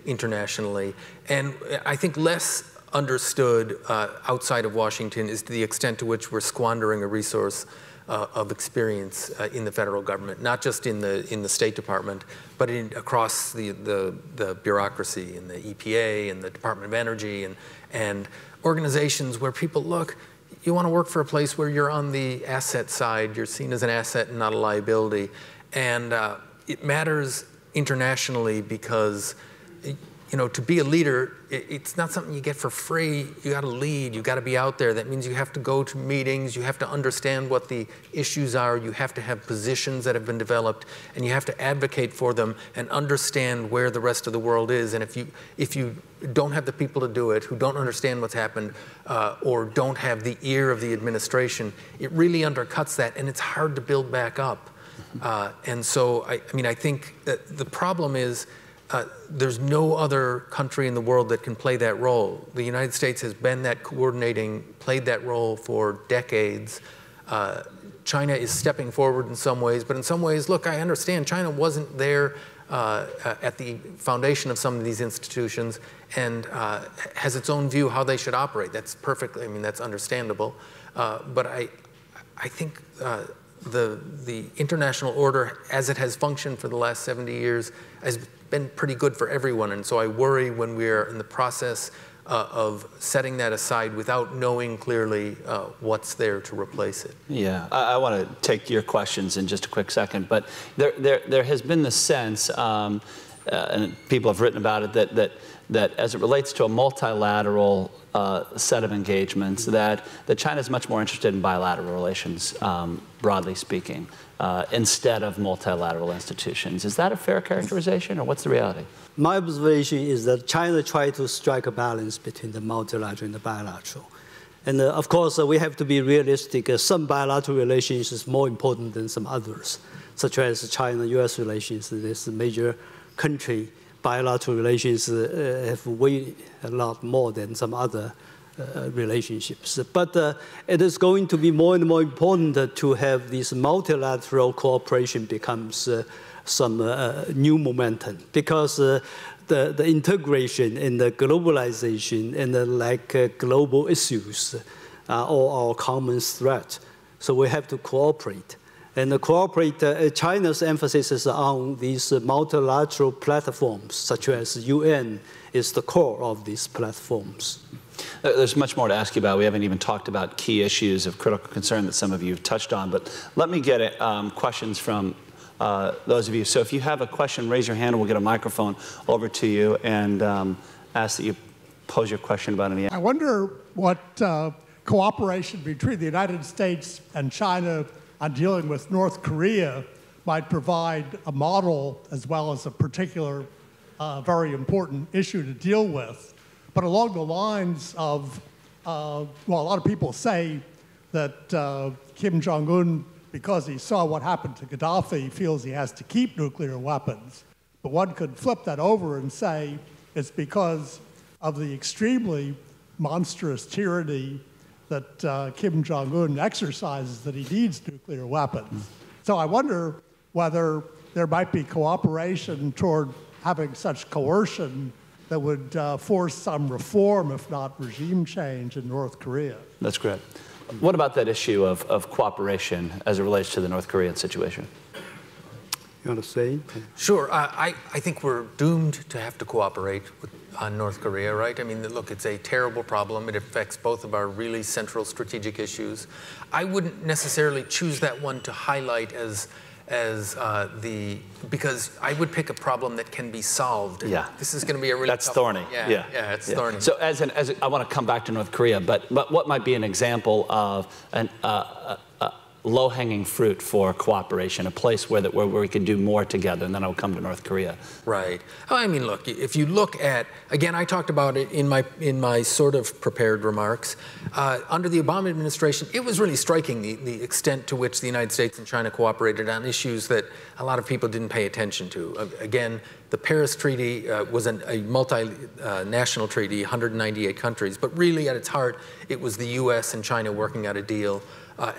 Speaker 6: internationally. And I think less understood outside of Washington is the extent to which we're squandering a resource of experience in the federal government, not just in the State Department, but across the bureaucracy, in the EPA and the Department of Energy and organizations where people look, you want to work for a place where you're on the asset side, you're seen as an asset and not a liability. And it matters internationally because, you know, to be a leader, it's not something you get for free. You got to lead. You got to be out there. That means you have to go to meetings. You have to understand what the issues are. You have to have positions that have been developed, and you have to advocate for them and understand where the rest of the world is. And if you don't have the people to do it, who don't understand what's happened, or don't have the ear of the administration, it really undercuts that, and it's hard to build back up. And so, I mean, I think that the problem is, there's no other country in the world that can play that role. The United States has been that coordinating, played that role for decades. China is stepping forward in some ways, but in some ways, look, I understand China wasn't there at the foundation of some of these institutions and has its own view how they should operate. That's perfectly, I mean, that's understandable. But I think the international order, as it has functioned for the last 70 years, has been pretty good for everyone. And so I worry when we're in the process of setting that aside without knowing clearly what's there to replace it.
Speaker 7: Yeah, I want to take your questions in just a quick second, but there has been the sense, and people have written about it, that as it relates to a multilateral set of engagements, that China is much more interested in bilateral relations, broadly speaking, instead of multilateral institutions. Is that a fair characterization, or what's the reality?
Speaker 5: My observation is that China tried to strike a balance between the multilateral and the bilateral. And of course, we have to be realistic. Some bilateral relations is more important than some others, such as China-US relations. This major country bilateral relations have way a lot more than some other relationships. But it is going to be more and more important to have this multilateral cooperation becomes some new momentum, because the integration and the globalization and the global issues are all our common threat. So we have to cooperate. And China's emphasis is on these multilateral platforms, such as UN is the core of these platforms.
Speaker 7: There's much more to ask you about. We haven't even talked about key issues of critical concern that some of you have touched on, but let me get questions from those of you. So if you have a question, raise your hand and we'll get a microphone over to you and ask that you pose your question about any.
Speaker 8: I wonder what cooperation between the United States and China on dealing with North Korea might provide a model as well as a particular very important issue to deal with. But along the lines of, well, a lot of people say that Kim Jong-un, because he saw what happened to Gaddafi, feels he has to keep nuclear weapons. But one could flip that over and say it's because of the extremely monstrous tyranny that Kim Jong-un exercises that he needs nuclear weapons. So I wonder whether there might be cooperation toward having such coercion that would force some reform, if not regime change, in North Korea.
Speaker 7: That's great. What about that issue of cooperation as it relates to the North Korean situation?
Speaker 5: You want to say?
Speaker 6: Sure. I think we're doomed to have to cooperate on North Korea, right? I mean, look, it's a terrible problem. It affects both of our really central strategic issues. I wouldn't necessarily choose that one to highlight because I would pick a problem that can be solved.
Speaker 7: Yeah.
Speaker 6: This is going to be a really
Speaker 7: That's thorny.
Speaker 6: Yeah, it's thorny.
Speaker 7: So I want to come back to North Korea, but what might be an example of an low-hanging fruit for cooperation, a place where we can do more together, and then I'll come to North Korea.
Speaker 6: Right. I mean, look, if you look at, again, I talked about it in my sort of prepared remarks. Under the Obama administration, it was really striking the extent to which the United States and China cooperated on issues that a lot of people didn't pay attention to. Again, the Paris Treaty was a multinational treaty, 198 countries, but really at its heart, it was the US and China working out a deal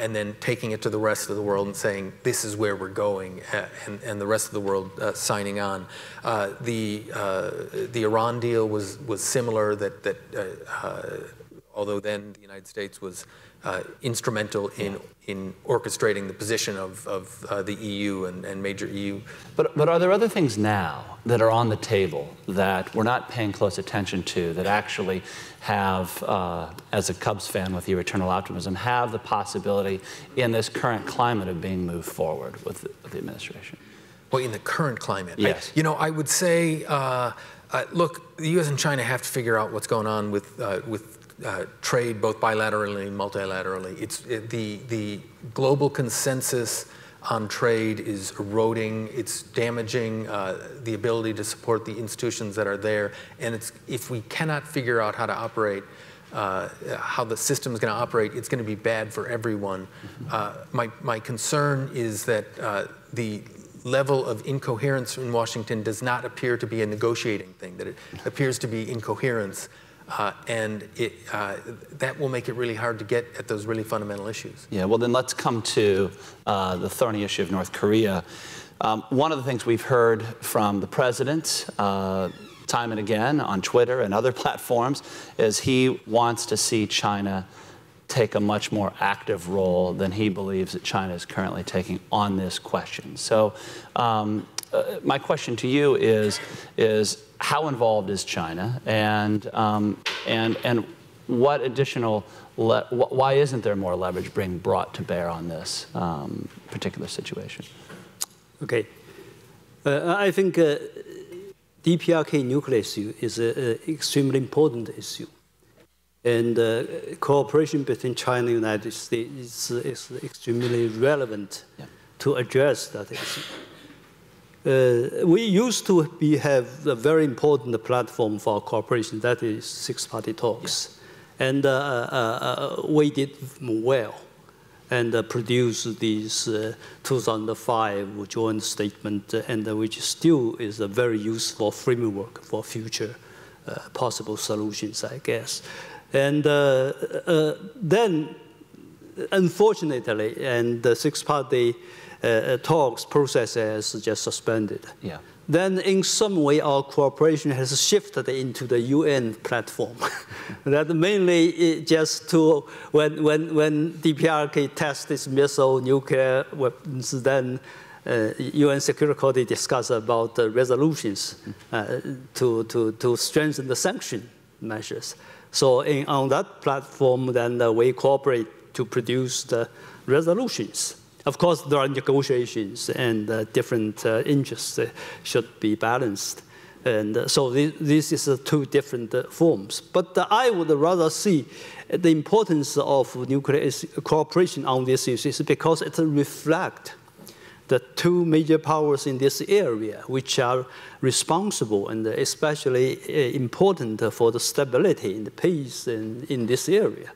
Speaker 6: and then taking it to the rest of the world and saying, this is where we're going, and the rest of the world signing on. The Iran deal was similar, although then the United States was instrumental in orchestrating the position of the EU and major EU.
Speaker 7: But are there other things now that are on the table that we're not paying close attention to that actually have, as a Cubs fan with your eternal optimism, have the possibility in this current climate of being moved forward with the administration?
Speaker 6: Well, in the current climate?
Speaker 7: Yes.
Speaker 6: I would say, look, the U.S. and China have to figure out what's going on with trade, both bilaterally and multilaterally. The global consensus on trade is eroding. It's damaging the ability to support the institutions that are there. And if we cannot figure out how to operate, how the system is going to operate, it's going to be bad for everyone. My concern is that the level of incoherence in Washington does not appear to be a negotiating thing, that it appears to be incoherence. And that will make it really hard to get at those really fundamental issues.
Speaker 7: Yeah, well then let's come to the thorny issue of North Korea. One of the things we've heard from the president time and again on Twitter and other platforms is he wants to see China take a much more active role than he believes that China is currently taking on this question. So my question to you is how involved is China, and what additional, why isn't there more leverage being brought to bear on this particular situation?
Speaker 5: Okay. I think DPRK nuclear issue is an extremely important issue. And cooperation between China and the United States is extremely relevant to address that issue. We used to have a very important platform for cooperation, that is six-party talks. And we did well and produced this 2005 joint statement, and which still is a very useful framework for future possible solutions, I guess. And then, unfortunately, and the six-party talks process has just suspended. Yeah. Then, in some way, our cooperation has shifted into the UN platform. That mainly just to when DPRK tests its missile nuclear weapons, then UN Security Council discuss about the resolutions to strengthen the sanction measures. So on that platform, then we cooperate to produce the resolutions. Of course, there are negotiations and different interests should be balanced. And so this is two different forms. But I would rather see the importance of nuclear cooperation on this issue because it reflects the two major powers in this area, which are responsible and especially important for the stability and the peace in this area.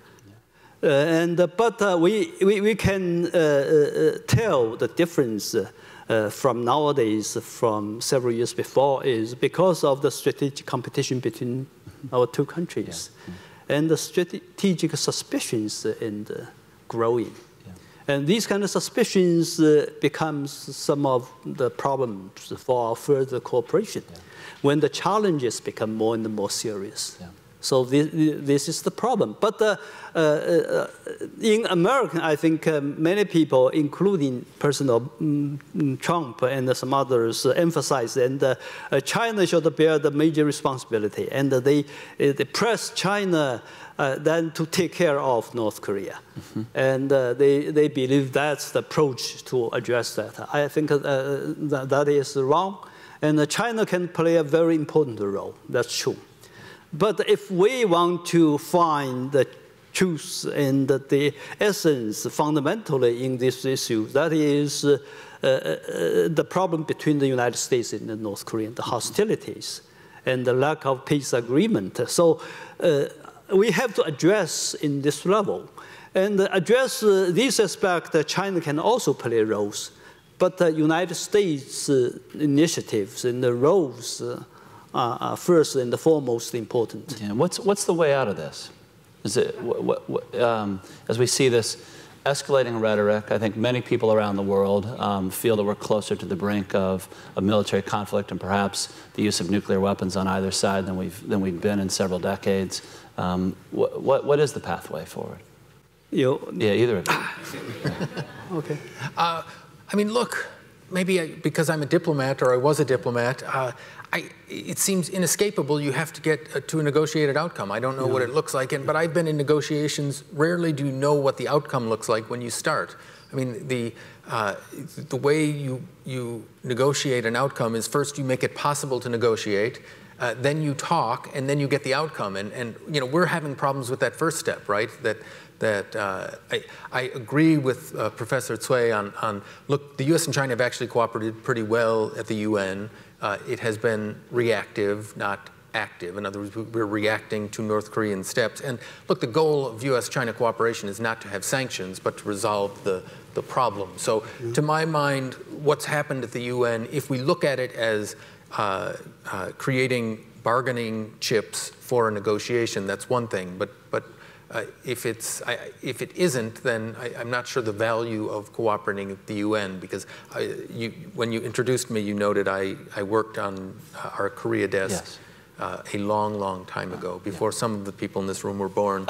Speaker 5: But we can tell the difference from nowadays from several years before is because of the strategic competition between our two countries and the strategic suspicions and growing. And these kind of suspicions becomes some of the problems for our further cooperation when the challenges become more and more serious. So this is the problem. But in America, I think many people, including President Trump and some others, emphasize that China should bear the major responsibility, and they press China then to take care of North Korea. And they believe that's the approach to address that. I think that is wrong, and China can play a very important role. That's true. But if we want to find the truth and the essence fundamentally in this issue, that is the problem between the United States and North Korea, the hostilities and the lack of peace agreement. So we have to address in this level. And address this aspect, China can also play roles. But the United States initiatives and the roles are first and foremost important.
Speaker 7: Yeah. What's the way out of this? Is it, as we see this escalating rhetoric, I think many people around the world feel that we're closer to the brink of a military conflict and perhaps the use of nuclear weapons on either side than we've been in several decades. What is the pathway forward? Yeah, either of you.
Speaker 5: Okay.
Speaker 6: I mean, look, maybe because I'm a diplomat or I was a diplomat, it seems inescapable you have to get to a negotiated outcome. I don't know what it looks like, but I've been in negotiations. Rarely do you know what the outcome looks like when you start. I mean, the way you negotiate an outcome is first you make it possible to negotiate, then you talk, and then you get the outcome. And you know, we're having problems with that first step, right? I agree with Professor Cui on, look, the US and China have actually cooperated pretty well at the UN. It has been reactive, not active. In other words, we're reacting to North Korean steps. And look, the goal of US-China cooperation is not to have sanctions, but to resolve the problem. So to my mind, what's happened at the UN, if we look at it as creating bargaining chips for a negotiation, that's one thing. But if it isn't, then I'm not sure the value of cooperating at the UN, because when you introduced me, you noted I worked on our Korea desk.
Speaker 7: Yes.
Speaker 6: A long, long time ago, before some of the people in this room were born.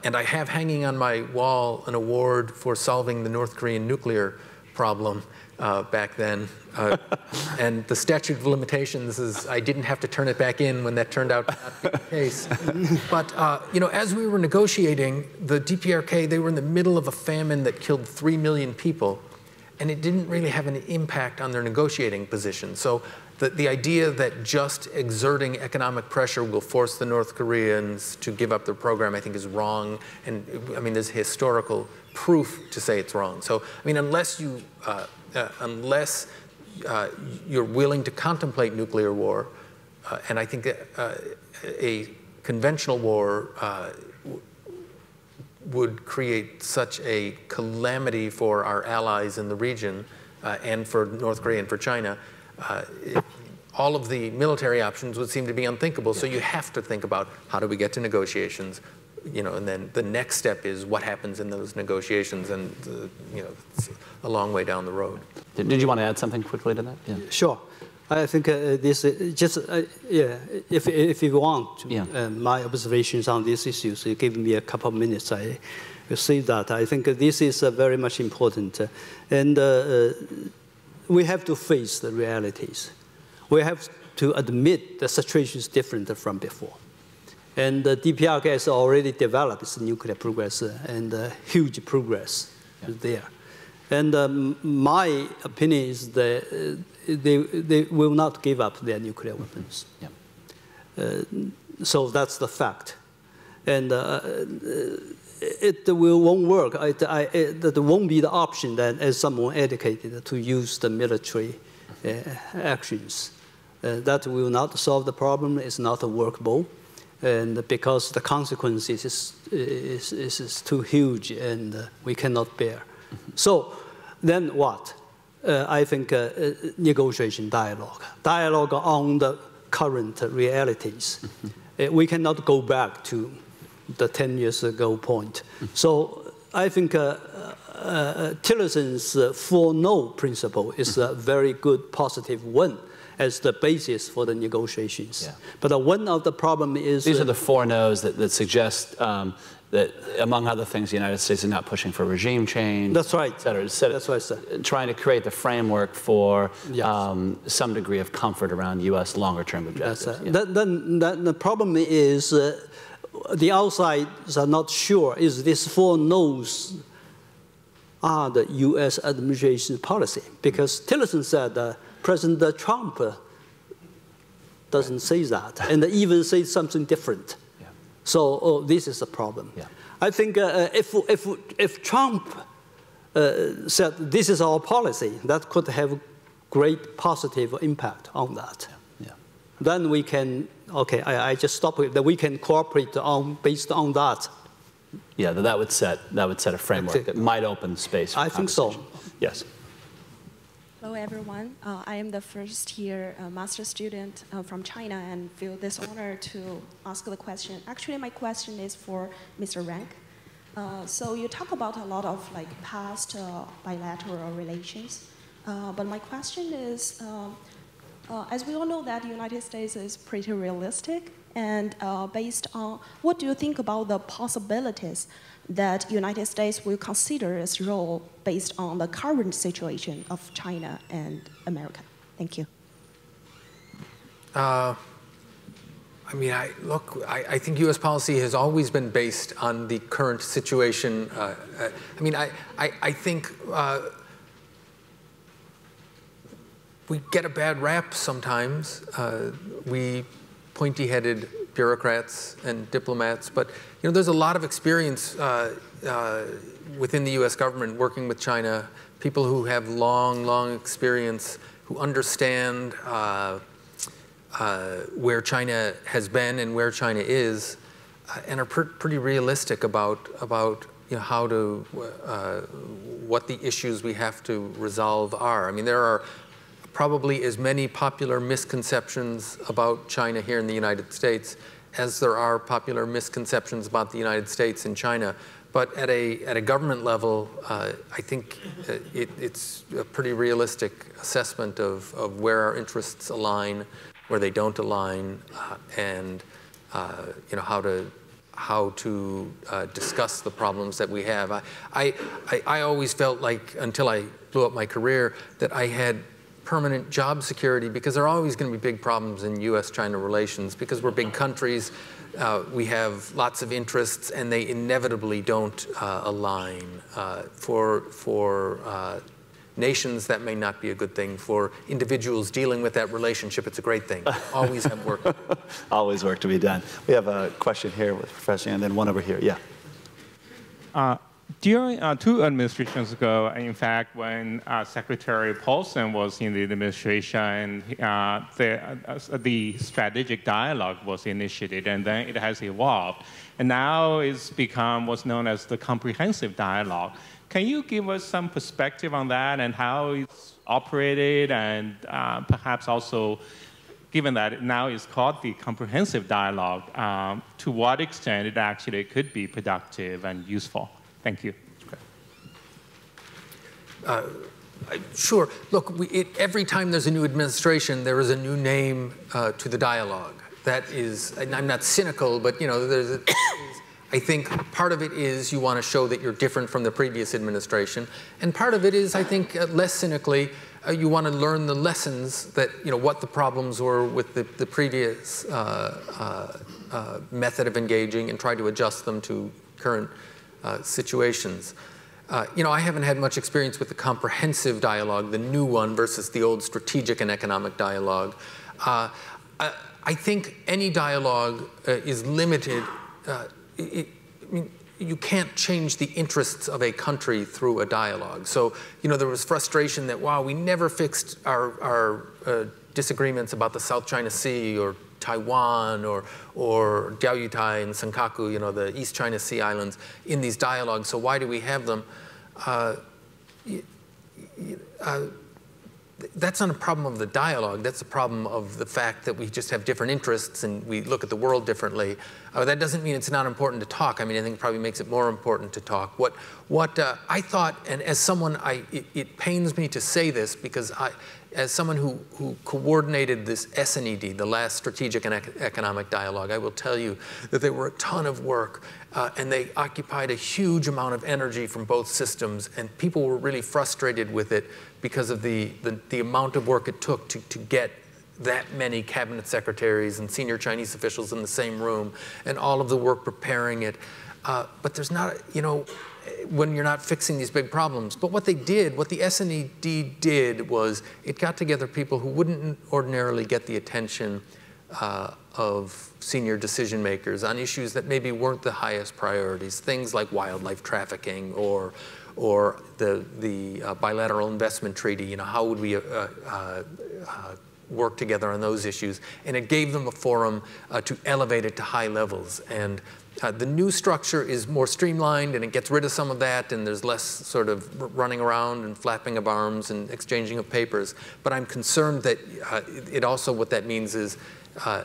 Speaker 6: And I have hanging on my wall an award for solving the North Korean nuclear problem back then. And the statute of limitations is, I didn't have to turn it back in when that turned out to not be the case. But you know, as we were negotiating, the DPRK, they were in the middle of a famine that killed 3 million people, and it didn't really have an impact on their negotiating position. So the idea that just exerting economic pressure will force the North Koreans to give up their program, I think, is wrong. And I mean, there's historical proof to say it's wrong. So I mean, unless you're willing to contemplate nuclear war, and I think a conventional war would create such a calamity for our allies in the region, and for North Korea and for China, all of the military options would seem to be unthinkable. So you have to think about, how do we get to negotiations, you know, and then the next step is what happens in those negotiations, and you know, it's a long way down the road.
Speaker 7: Did you want to add something quickly to that? Yeah.
Speaker 5: Sure. I think this just yeah. If you want to,
Speaker 7: yeah.
Speaker 5: My observations on these issues, you give me a couple of minutes. I will say that I think this is very much important, and we have to face the realities. We have to admit the situation is different from before. And the DPRK has already developed its nuclear progress, and huge progress is there. And my opinion is that they will not give up their nuclear weapons.
Speaker 7: Yeah.
Speaker 5: So that's the fact. And it won't work. That won't be the option then, as someone educated, to use the military actions. That will not solve the problem. It's not workable, and because the consequences is too huge, and we cannot bear. Mm-hmm. So then what? I think negotiation, dialogue on the current realities. Mm-hmm. We cannot go back to the 10 years ago point. Mm-hmm. So I think Tillerson's 4-no principle is a very good positive one as the basis for the negotiations. Yeah. But one of the problem is...
Speaker 7: These are the 4 no's that suggest that, among other things, the United States is not pushing for regime change.
Speaker 5: That's right.
Speaker 7: Et cetera,
Speaker 5: that's what I said.
Speaker 7: Trying to create the framework for
Speaker 5: yes.
Speaker 7: Some degree of comfort around U.S. longer-term objectives.
Speaker 5: Yeah. Then the problem is the outsiders are not sure, is these 4 no's are the U.S. administration policy. Because Tillerson said President Trump doesn't say that, and even say something different. Yeah. So this is a problem. Yeah. I think if Trump said this is our policy, that could have great positive impact on that. Yeah. Yeah. Then we can, okay, I just stop it, that we can cooperate based on that.
Speaker 7: Yeah, that would set a framework that might open space for
Speaker 5: I think so.
Speaker 7: Yes.
Speaker 9: Hello, everyone. I am the first-year master student from China, and feel this honor to ask the question. Actually, my question is for Mr. Rank. So you talk about a lot of past bilateral relations, but my question is, as we all know that the United States is pretty realistic, and based on, what do you think about the possibilities that United States will consider its role based on the current situation of China and America? Thank you.
Speaker 6: I mean, I think U.S. policy has always been based on the current situation. I mean, I think we get a bad rap sometimes. We pointy-headed bureaucrats and diplomats, but there's a lot of experience within the U.S. government working with China, people who have long experience, who understand where China has been and where China is, and are pretty realistic about how to what the issues we have to resolve are. I mean, there are probably as many popular misconceptions about China here in the United States as there are popular misconceptions about the United States and China. But at a government level, I think it's a pretty realistic assessment of where our interests align, where they don't align, and how to discuss the problems that we have. I always felt like, until I blew up my career, that I had permanent job security, because there are always going to be big problems in U.S.-China relations, because we're big countries. We have lots of interests, and they inevitably don't align. For nations, that may not be a good thing. For individuals dealing with that relationship, it's a great thing. Always have work.
Speaker 7: Always work to be done. We have a question here with Professor, and then one over here. Yeah.
Speaker 10: During 2 administrations ago, in fact, when Secretary Paulson was in the administration, the strategic dialogue was initiated, and then it has evolved. And now it's become what's known as the comprehensive dialogue. Can you give us some perspective on that and how it's operated, and perhaps also, given that now it's called the comprehensive dialogue, to what extent it actually could be productive and useful? Thank you.
Speaker 6: Sure. Look, every time there's a new administration, there is a new name to the dialogue. That is, and I'm not cynical, but I think part of it is you want to show that you're different from the previous administration, and part of it is, I think, less cynically, you want to learn the lessons that, what the problems were with the previous method of engaging, and try to adjust them to current situations. I haven't had much experience with the comprehensive dialogue, the new one, versus the old strategic and economic dialogue. I think any dialogue is limited. You can't change the interests of a country through a dialogue. So, there was frustration that, wow, we never fixed our disagreements about the South China Sea or Taiwan or Diaoyutai and Senkaku, the East China Sea islands, in these dialogues. So why do we have them? That's not a problem of the dialogue. That's a problem of the fact that we just have different interests and we look at the world differently. That doesn't mean it's not important to talk. I mean, I think it probably makes it more important to talk. What I thought, and as someone, it pains me to say this, because as someone who coordinated this SNED, the last strategic and economic dialogue, I will tell you that there were a ton of work, and they occupied a huge amount of energy from both systems, and people were really frustrated with it because of the amount of work it took to get that many cabinet secretaries and senior Chinese officials in the same room, and all of the work preparing it. But there's not, when you're not fixing these big problems. But what they did, what the SNED did, was it got together people who wouldn't ordinarily get the attention of senior decision makers on issues that maybe weren't the highest priorities, things like wildlife trafficking or the bilateral investment treaty. How would we work together on those issues? And it gave them a forum to elevate it to high levels. And the new structure is more streamlined, and it gets rid of some of that, and there's less sort of running around and flapping of arms and exchanging of papers. But I'm concerned that it also, what that means is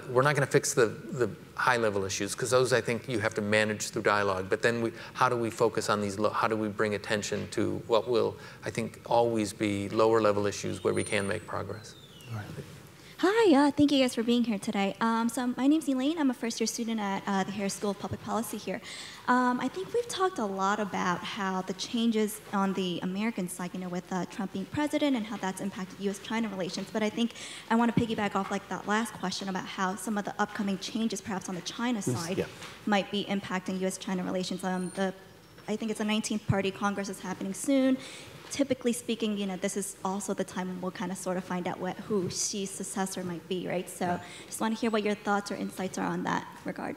Speaker 6: we're not going to fix the high-level issues, because those, I think, you have to manage through dialogue. But then how do we focus on these, how do we bring attention to what will, I think, always be lower-level issues where we can make progress?
Speaker 7: All right.
Speaker 11: Hi, thank you guys for being here today. So my name's Elaine. I'm a first-year student at the Harris School of Public Policy here. I think we've talked a lot about how the changes on the American side, with Trump being president and how that's impacted U.S.-China relations. But I think I want to piggyback off like that last question about how some of the upcoming changes, perhaps on the China side, might be impacting U.S.-China relations. I think it's the 19th Party Congress is happening soon. Typically speaking, this is also the time when we'll kind of sort of find out who Xi's successor might be, right? So just want to hear what your thoughts or insights are on that regard.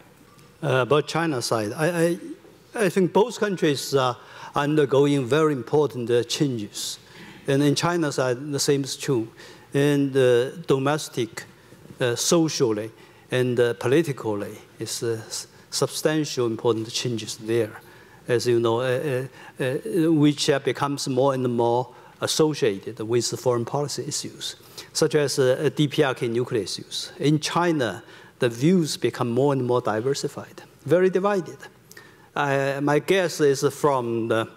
Speaker 5: About China side, I think both countries are undergoing very important changes. And in China side, the same is true. And domestic, socially, and politically, it's substantial important changes there. As you know, which becomes more and more associated with foreign policy issues, such as DPRK nuclear issues. In China, the views become more and more diversified, very divided. My guess is from the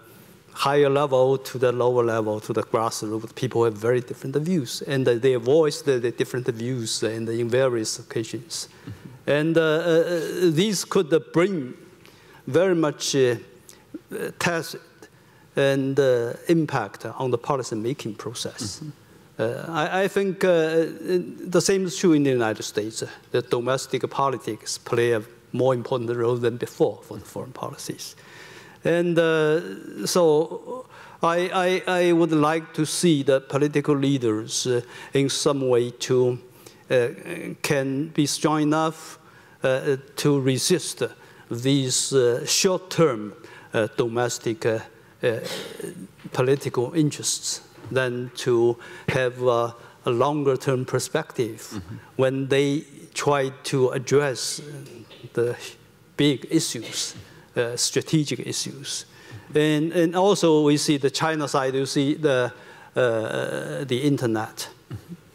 Speaker 5: higher level to the lower level to the grassroots, people have very different views, and they voice the different views in various occasions. And these could bring very much tacit and impact on the policy-making process. I think the same is true in the United States. The domestic politics play a more important role than before for the foreign policies. And so I would like to see the political leaders in some way to can be strong enough to resist these short-term domestic political interests than to have a longer-term perspective when they try to address the big issues, strategic issues. And also we see the China side, you see the internet.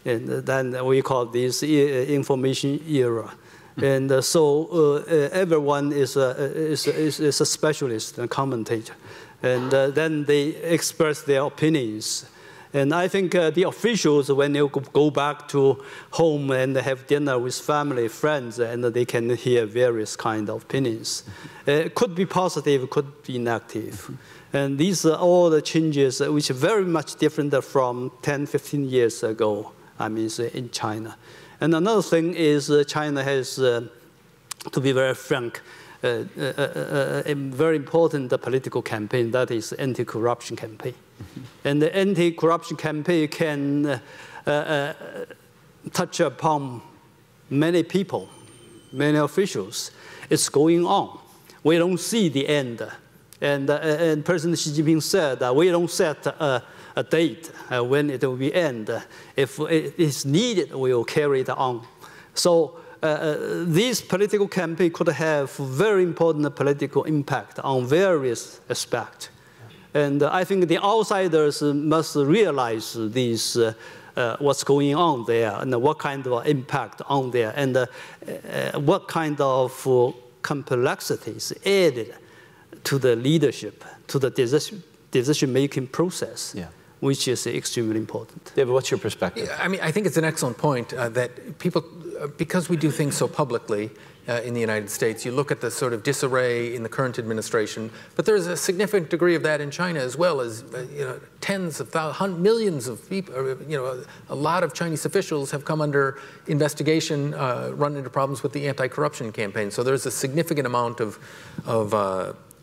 Speaker 5: And then we call this information era. And so everyone is a specialist and commentator. And then they express their opinions. And I think the officials, when they go back to home and have dinner with family, friends, and they can hear various kind of opinions. It could be positive, could be negative. And these are all the changes which are very much different from 10, 15 years ago, I mean, in China. And another thing is China has, to be very frank, a very important political campaign, that is anti-corruption campaign. And the anti-corruption campaign can touch upon many people, many officials. It's going on. We don't see the end. And President Xi Jinping said that we don't set a date when it will be end. If it is needed, we will carry it on. So this political campaign could have very important political impact on various aspects. And I think the outsiders must realize this, what's going on there, and what kind of impact on there, and what kind of complexities added to the leadership, to the decision-making process, which is extremely important.
Speaker 7: David, what's your perspective?
Speaker 6: I mean, I think it's an excellent point that people, because we do things so publicly in the United States, you look at the sort of disarray in the current administration, but there's a significant degree of that in China as well, as tens of thousands, millions of people, a lot of Chinese officials have come under investigation, run into problems with the anti-corruption campaign. So there's a significant amount of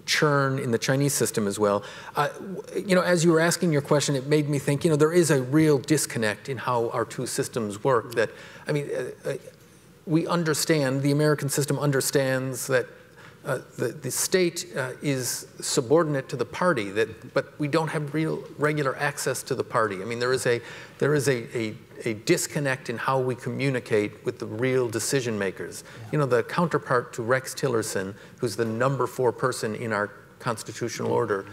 Speaker 6: churn in the Chinese system as well. As you were asking your question, it made me think, there is a real disconnect in how our two systems work. That, I mean, we understand, the American system understands that the state is subordinate to the party, but we don't have regular access to the party. I mean, there is a disconnect in how we communicate with the real decision makers. The counterpart to Rex Tillerson, who's the #4 person in our constitutional order,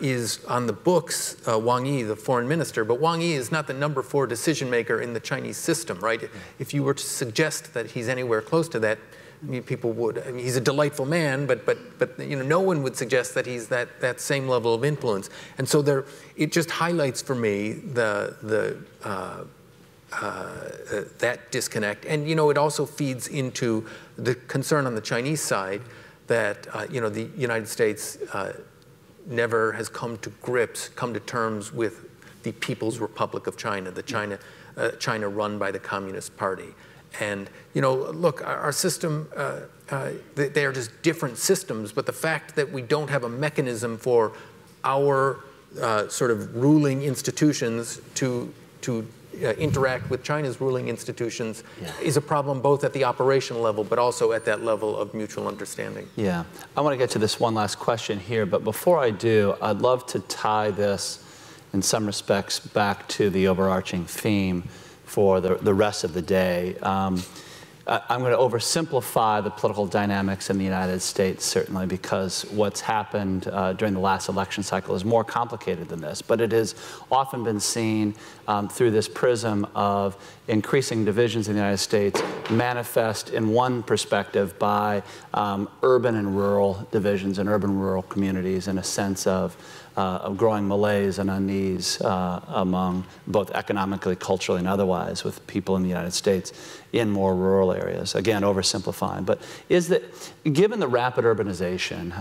Speaker 6: is on the books Wang Yi, the foreign minister, but Wang Yi is not the #4 decision maker in the Chinese system, right? If you were to suggest that he's anywhere close to that, I mean, people would. I mean, he's a delightful man, but no one would suggest that he's that same level of influence. And so it just highlights for me that disconnect. And it also feeds into the concern on the Chinese side that the United States never has come to terms with the People's Republic of China, China run by the Communist Party. And look, our system, they are just different systems, but the fact that we don't have a mechanism for our sort of ruling institutions to interact with China's ruling institutions is a problem both at the operational level, but also at that level of mutual understanding.
Speaker 7: Yeah, I want to get to this one last question here, but before I do, I'd love to tie this, in some respects, back to the overarching theme for the rest of the day. I'm going to oversimplify the political dynamics in the United States, certainly, because what's happened during the last election cycle is more complicated than this. But it has often been seen through this prism of increasing divisions in the United States manifest in one perspective by urban and rural divisions and urban-rural communities, in a sense of growing malaise and unease among both economically, culturally, and otherwise with people in the United States in more rural areas. Again, oversimplifying. But is that, given the rapid urbanization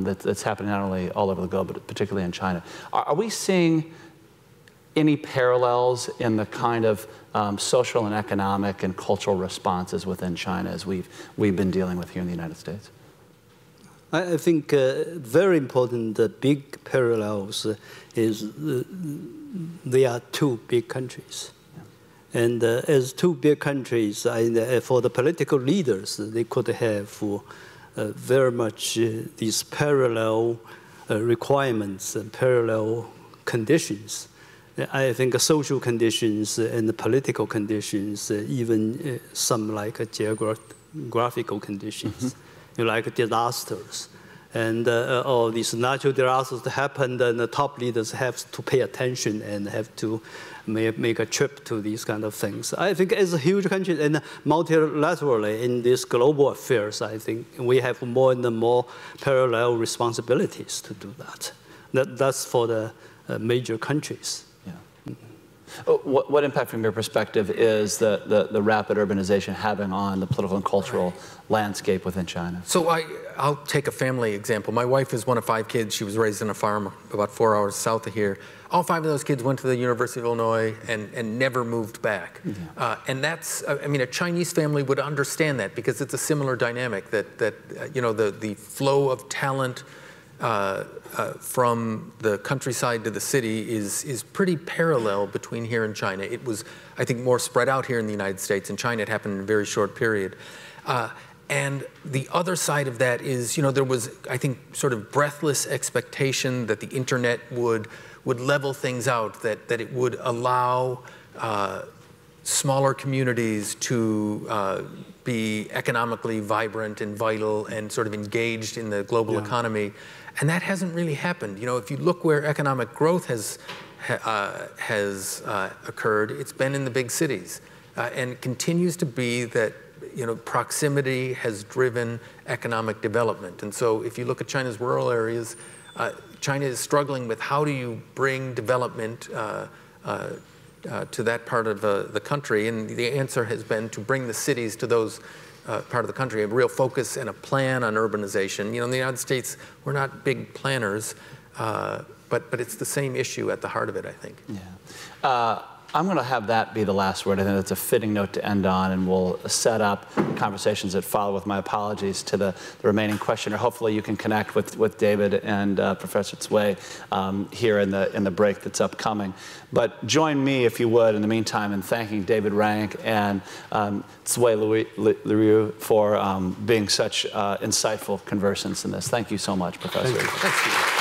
Speaker 7: that's happening not only all over the globe, but particularly in China, are we seeing any parallels in the kind of social and economic and cultural responses within China as we've been dealing with here in the United States?
Speaker 5: I think very important big parallels is they are two big countries. And as two big countries, for the political leaders, they could have very much these parallel requirements and parallel conditions. I think social conditions and the political conditions, even some like geographical conditions, like disasters. And all these natural disasters happened, and the top leaders have to pay attention and have to make a trip to these kind of things. I think as a huge country and multilaterally in these global affairs, I think we have more and more parallel responsibilities to do that. That's for the major countries.
Speaker 7: What impact, from your perspective, is the rapid urbanization having on the political and cultural landscape within China?
Speaker 6: So I'll take a family example. My wife is one of 5 kids. She was raised on a farm about 4 hours south of here. All 5 of those kids went to the University of Illinois and never moved back. And that's, I mean, a Chinese family would understand that, because it's a similar dynamic that you know, the flow of talent from the countryside to the city is pretty parallel between here and China. It was, I think, more spread out here in the United States. In China, it happened in a very short period. And the other side of that is, you know, there was, I think, sort of breathless expectation that the internet would level things out, that it would allow smaller communities to be economically vibrant and vital and sort of engaged in the global economy. And that hasn't really happened. You know, if you look where economic growth has occurred, it's been in the big cities. And it continues to be that, you know, proximity has driven economic development. And so if you look at China's rural areas, China is struggling with how do you bring development to that part of the country. And the answer has been to bring the cities to those part of the country, a real focus and a plan on urbanization. You know, in the United States, we're not big planners, but it's the same issue at the heart of it, I think.
Speaker 7: Yeah. I'm going to have that be the last word. I think that's a fitting note to end on, and we'll set up conversations that follow with my apologies to the remaining questioner. Hopefully you can connect with David and Professor Cui here in the break that's upcoming. But join me, if you would, in the meantime, in thanking David Rank and Cui Liru for being such insightful conversants in this. Thank you so much, Professor.
Speaker 6: Thank you.